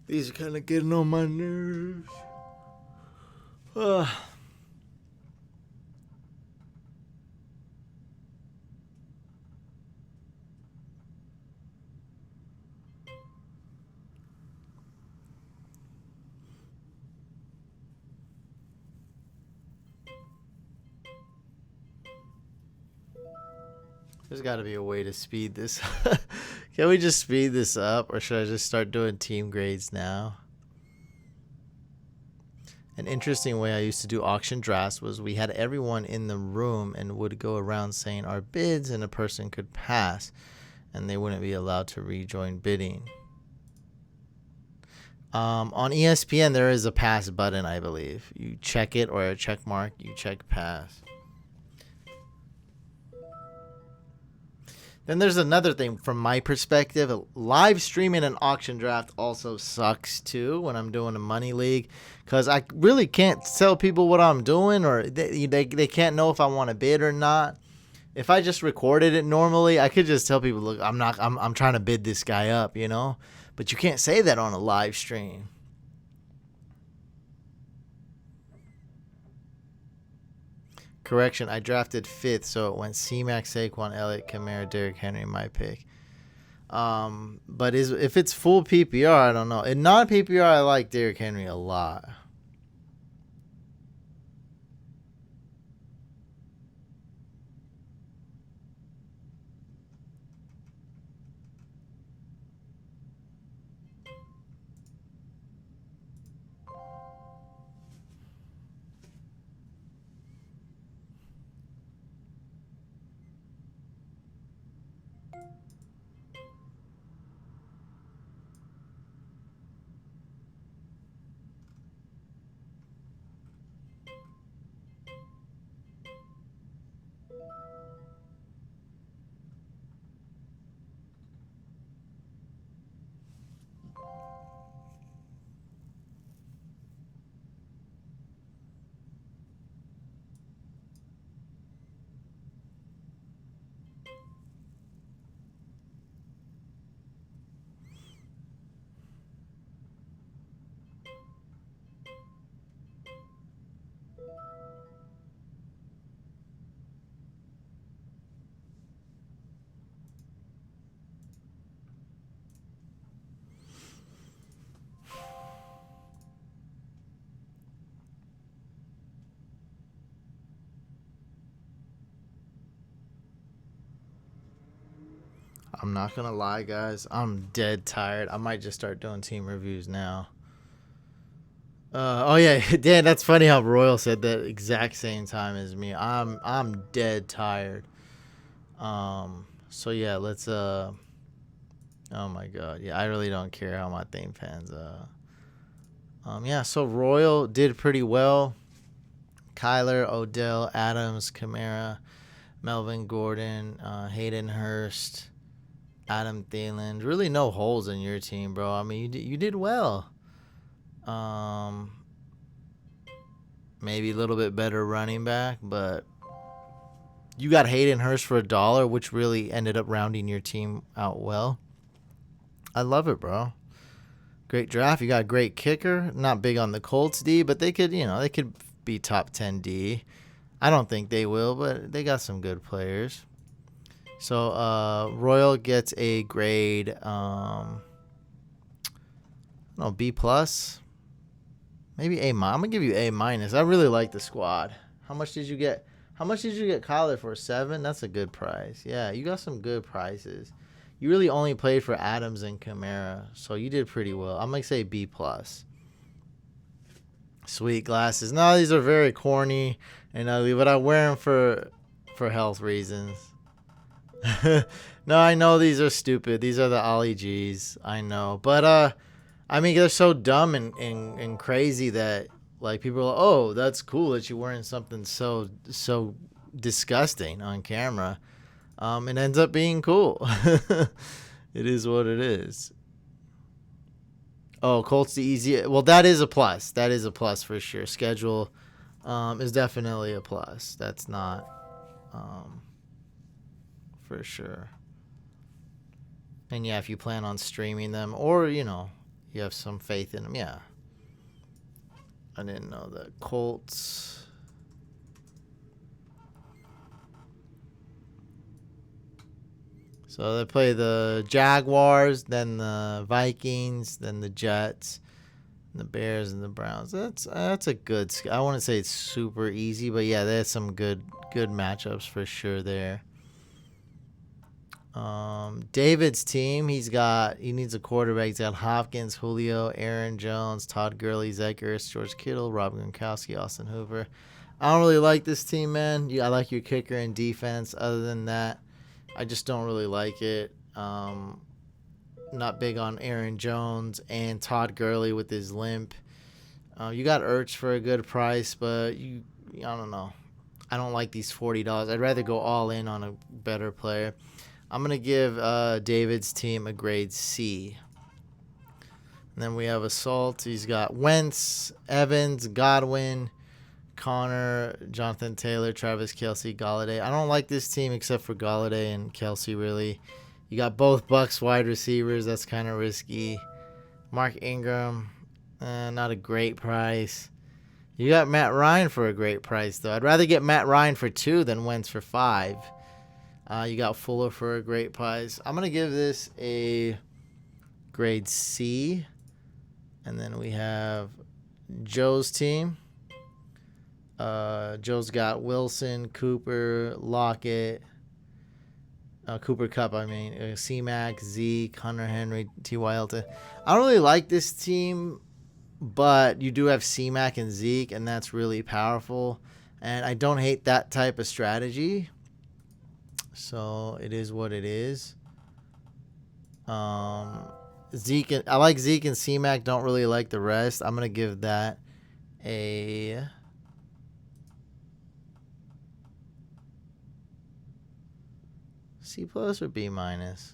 These are kind of getting on my nerves. There's got to be a way to speed this. Can we just speed this up, or should I just start doing team grades now? An interesting way I used to do auction drafts was we had everyone in the room and would go around saying our bids, and a person could pass, and they wouldn't be allowed to rejoin bidding. On ESPN, there is a pass button, I believe. You check it, or a check mark, you check pass. Then there's another thing from my perspective. Live streaming an auction draft also sucks too when I'm doing a money league, because I really can't tell people what I'm doing, or they can't know if I want to bid or not. If I just recorded it normally, I could just tell people, look, I'm trying to bid this guy up, you know? But you can't say that on a live stream. Correction, I drafted 5th, so it went C-Mac, Saquon, Elliott, Kamara, Derrick Henry, my pick. But if it's full PPR, I don't know. In non-PPR, I like Derrick Henry a lot. I'm not going to lie, guys. I'm dead tired. I might just start doing team reviews now. Oh yeah, Dan, that's funny how Royal said that exact same time as me. I'm dead tired. So yeah, let's oh my god. Yeah, I really don't care how my theme fans yeah, so Royal did pretty well. Kyler, Odell, Adams, Kamara, Melvin Gordon, Hayden Hurst, Adam Thielen. Really no holes in your team, bro. I mean, you did well. Maybe a little bit better running back, but you got Hayden Hurst for $1, which really ended up rounding your team out well. I love it, bro. Great draft. You got a great kicker. Not big on the Colts D, but they could be top 10 D. I don't think they will, but they got some good players. So Royal gets a grade B plus. Maybe A-. I'm gonna give you A-. I really like the squad. How much did you get? How much did you get Kyler for? 7? That's a good price. Yeah, you got some good prices. You really only played for Adams and Kamara, so you did pretty well. I'm gonna say B plus. Sweet glasses. No, these are very corny and ugly, but I wear them for health reasons. No, I know these are stupid. These are the Ollie G's. I know, but I mean, they're so dumb and crazy that like people are like, oh, that's cool that you're wearing something so disgusting on camera. It ends up being cool. It is what it is. Oh, Colts the easy. Well, that is a plus. That is a plus for sure. Schedule is definitely a plus. That's not for sure. And yeah, if you plan on streaming them or, you have some faith in them, yeah. I didn't know that. Colts. So they play the Jaguars, then the Vikings, then the Jets, and the Bears, and the Browns. That's a good. I wouldn't say it's super easy, but yeah, there's some good matchups for sure there. David's team, he needs a quarterback. He's got Hopkins, Julio, Aaron Jones, Todd Gurley, Zach Ertz, George Kittle, Rob Gronkowski, Austin Hoover. I don't really like this team, man. I like your kicker and defense. Other than that, I just don't really like it. Not big on Aaron Jones and Todd Gurley with his limp. You got Ertz for a good price, but I don't know. I don't like these $40. I'd rather go all in on a better player. I'm going to give David's team a grade C. And then we have Assault. He's got Wentz, Evans, Godwin, Connor, Jonathan Taylor, Travis Kelce, Galladay. I don't like this team except for Galladay and Kelce, really. You got both Bucks wide receivers. That's kind of risky. Mark Ingram, not a great price. You got Matt Ryan for a great price, though. I'd rather get Matt Ryan for 2 than Wentz for 5. You got Fuller for a great price. I'm going to give this a grade C. And then we have Joe's team. Joe's got Wilson, Cooper, Lockett, Cooper Kupp, C-Mac, Zeke, Hunter Henry, T.Y. Hilton. I don't really like this team, but you do have C-Mac and Zeke, and that's really powerful. And I don't hate that type of strategy. So it is what it is. I like Zeke and C-Mac. Don't really like the rest. I'm going to give that a C plus or B minus.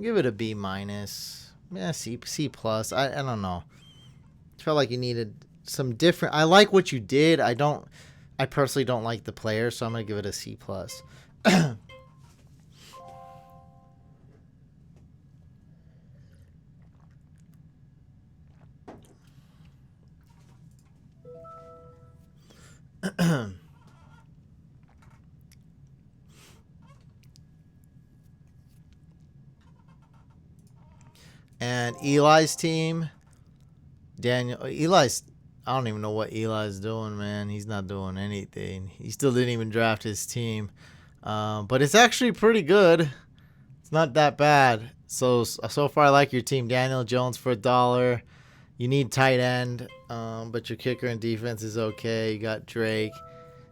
Give it a B minus. Yeah, C plus. I don't know. I felt like you needed some different. I like what you did. I personally don't like the player, so I'm gonna give it a C plus. And Eli's team, I don't even know what Eli's doing, man. He's not doing anything. He still didn't even draft his team. But it's actually pretty good. It's not that bad. So far I like your team. Daniel Jones for $1. You need tight end, but your kicker and defense is okay. You got Drake.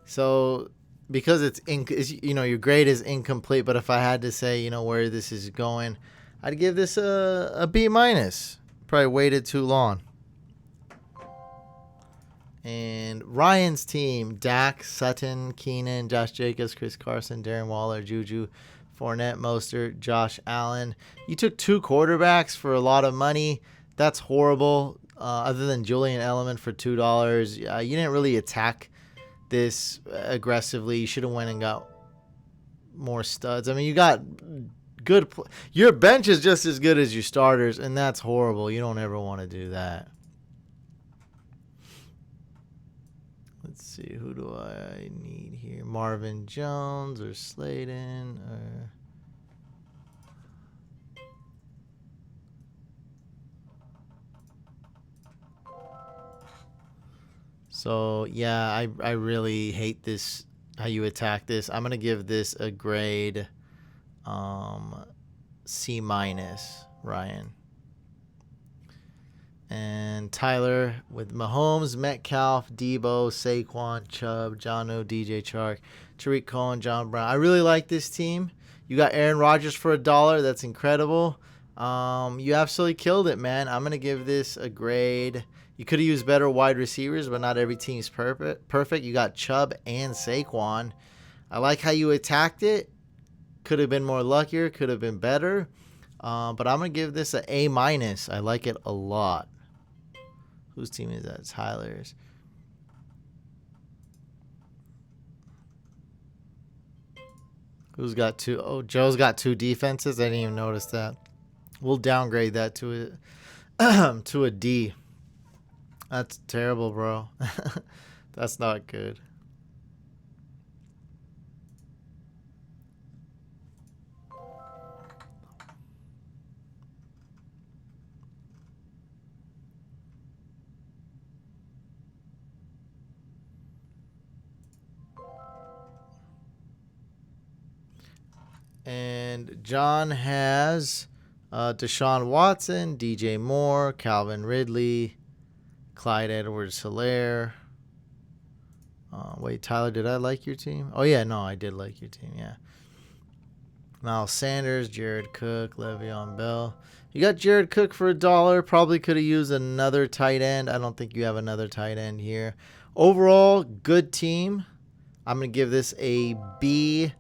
So because your grade is incomplete, but if I had to say, where this is going, I'd give this a B minus. Probably waited too long. And Ryan's team: Dak, Sutton, Keenan, Josh Jacobs, Chris Carson, Darren Waller, Juju, Fournette, Mostert, Josh Allen. You took 2 quarterbacks for a lot of money. That's horrible. Other than Julian Edelman for $2, you didn't really attack this aggressively. You should have went and got more studs. You got good. Your bench is just as good as your starters, and that's horrible. You don't ever want to do that. Let's see, who do I need here? Marvin Jones or Slayton or... So, yeah, I really hate this, how you attack this. I'm going to give this a grade C minus, Ryan. And Tyler with Mahomes, Metcalf, Debo, Saquon, Chubb, Jonnu, DJ Chark, Tariq Cohen, John Brown. I really like this team. You got Aaron Rodgers for $1. That's incredible. You absolutely killed it, man. I'm going to give this a grade. You could have used better wide receivers, but not every team's perfect. You got Chubb and Saquon. I like how you attacked it. Could have been more luckier. Could have been better. But I'm going to give this an A minus. I like it a lot. Whose team is that? Tyler's. Who's got 2? Oh, Joe's got 2 defenses. I didn't even notice that. We'll downgrade that to a D. That's terrible, bro. That's not good. And John has Deshaun Watson, DJ Moore, Calvin Ridley, Clyde Edwards-Helaire. Wait, Tyler, did I like your team? Oh, yeah, no, I did like your team, yeah. Miles Sanders, Jared Cook, Le'Veon Bell. You got Jared Cook for $1. Probably could have used another tight end. I don't think you have another tight end here. Overall, good team. I'm going to give this a B.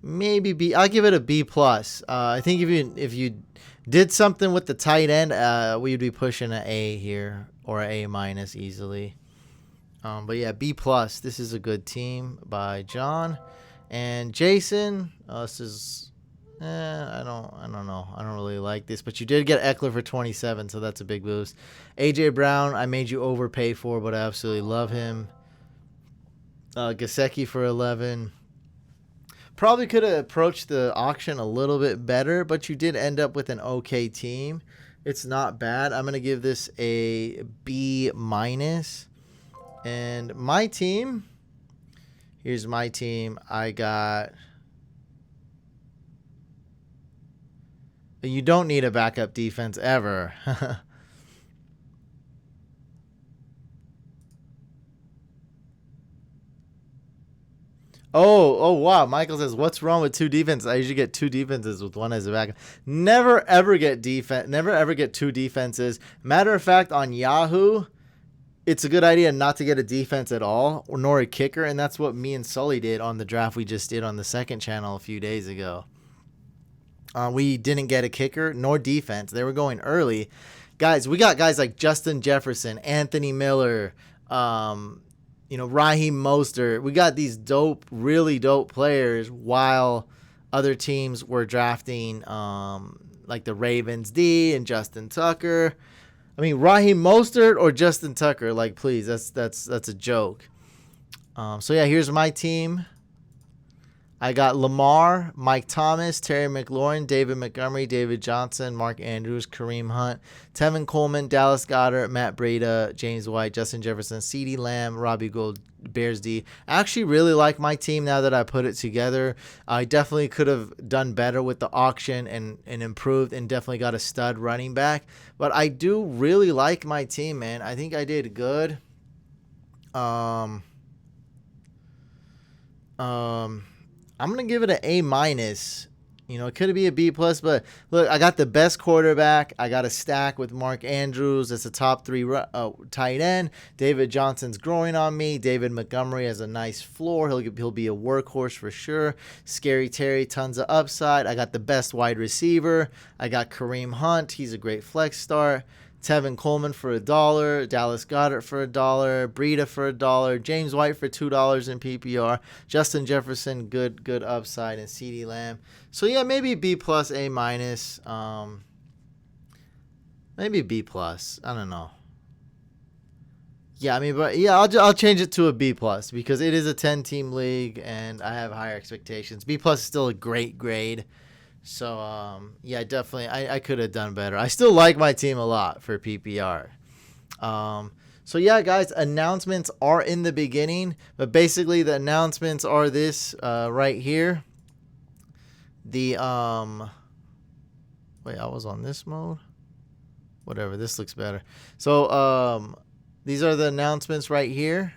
Maybe B. I'll give it a B plus. I think if you did something with the tight end, we'd be pushing an A here. or A minus easily. But yeah, B plus. This is a good team by John and Jason. This is, I don't know. I don't really like this, but you did get Eckler for 27, so that's a big boost. AJ Brown, I made you overpay for, but I absolutely love him. Gesicki for 11. Probably could have approached the auction a little bit better, but you did end up with an okay team. It's not bad. I'm going to give this a B minus. And my team, here's my team. I got, you don't need a backup defense ever. Oh, wow. Michael says, what's wrong with two defenses? I usually get two defenses with one as a backup. Never, ever get two defenses. Matter of fact, on Yahoo, it's a good idea not to get a defense at all, nor a kicker, and that's what me and Sully did on the draft we just did on the second channel a few days ago. We didn't get a kicker nor defense. They were going early. Guys, we got guys like Justin Jefferson, Anthony Miller, Raheem Mostert. We got these really dope players while other teams were drafting like the Ravens D and Justin Tucker. I mean, Raheem Mostert or Justin Tucker, like, please, that's a joke. So yeah, here's my team. I got Lamar, Mike Thomas, Terry McLaurin, David Montgomery, David Johnson, Mark Andrews, Kareem Hunt, Tevin Coleman, Dallas Goedert, Matt Breida, James White, Justin Jefferson, CeeDee Lamb, Robbie Gould, Bears D. I actually really like my team now that I put it together. I definitely could have done better with the auction and improved and definitely got a stud running back. But I do really like my team, man. I think I did good. I'm going to give it an A minus. It could be a B plus, but look, I got the best quarterback. I got a stack with Mark Andrews as a top 3 tight end. David Johnson's growing on me. David Montgomery has a nice floor. He'll be a workhorse for sure. Scary Terry, tons of upside. I got the best wide receiver. I got Kareem Hunt. He's a great flex start. Tevin Coleman for $1, Dallas Goedert for $1, Breida for $1, James White for $2 in PPR, Justin Jefferson, good upside, and CeeDee Lamb. So yeah, maybe B plus, A minus, maybe B plus. I don't know. Yeah, I'll change it to a B plus because it is a 10-team league and I have higher expectations. B plus is still a great grade. So, yeah, definitely, I could have done better. I still like my team a lot for PPR. So, yeah, guys, announcements are in the beginning. But basically, the announcements are this right here. Wait, I was on this mode? Whatever, this looks better. So, these are the announcements right here.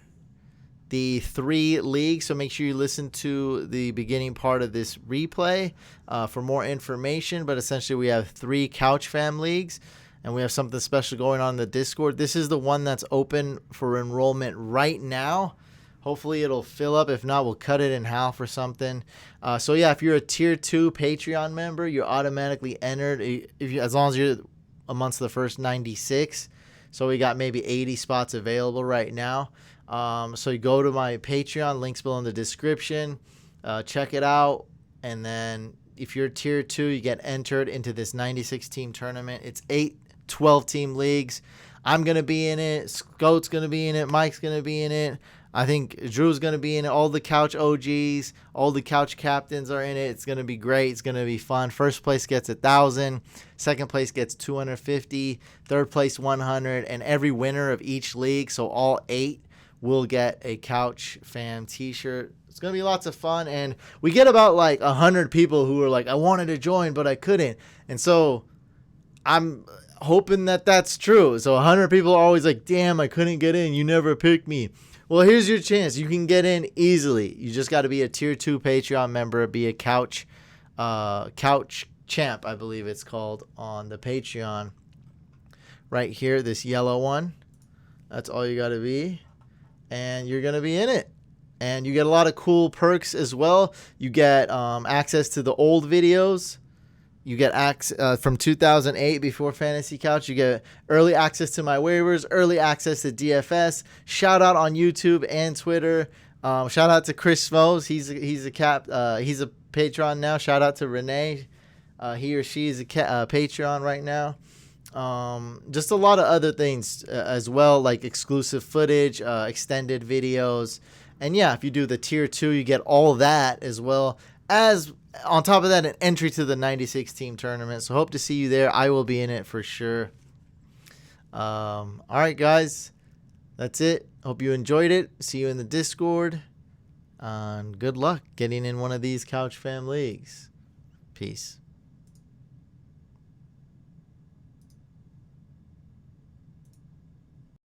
The 3 leagues, so make sure you listen to the beginning part of this replay for more information. But essentially, we have 3 Couch Fam leagues, and we have something special going on in the Discord. This is the one that's open for enrollment right now. Hopefully, it'll fill up. If not, we'll cut it in half or something. So, yeah, if you're a Tier 2 Patreon member, you're automatically entered as long as you're amongst the first 96. So, we got maybe 80 spots available right now. So you go to my Patreon, links below in the description, check it out. And then if you're tier 2, you get entered into this 96 team tournament. It's 8 12-team leagues. I'm going to be in it. Scott's going to be in it. Mike's going to be in it. I think Drew's going to be in it. All the Couch OGs, all the Couch captains are in it. It's going to be great. It's going to be fun. First place gets 1,000. Second place gets 250. Third place 100. And every winner of each league, so all 8, will get a Couch Fam t-shirt. It's going to be lots of fun. And we get about like 100 people who are like, I wanted to join, but I couldn't. And so I'm hoping that that's true. So 100 people are always like, damn, I couldn't get in. You never picked me. Well, here's your chance. You can get in easily. You just got to be a tier 2 Patreon member, be a Couch Champ, I believe it's called on the Patreon. Right here, this yellow one. That's all you got to be. And you're going to be in it. And you get a lot of cool perks as well. You get access to the old videos. You get access from 2008 before Fantasy Couch. You get early access to my waivers, early access to DFS. Shout out on YouTube and Twitter. Shout out to Chris Smos. He's a Patreon now. Shout out to Renee. He or she is a Patreon right now. Just a lot of other things as well, like exclusive footage, extended videos. And yeah, if you do the tier 2, you get all that as well as on top of that, an entry to the 96 team tournament. So hope to see you there. I will be in it for sure. All right, guys, that's it. Hope you enjoyed it. See you in the Discord. And good luck getting in one of these Couch Fam leagues. Peace.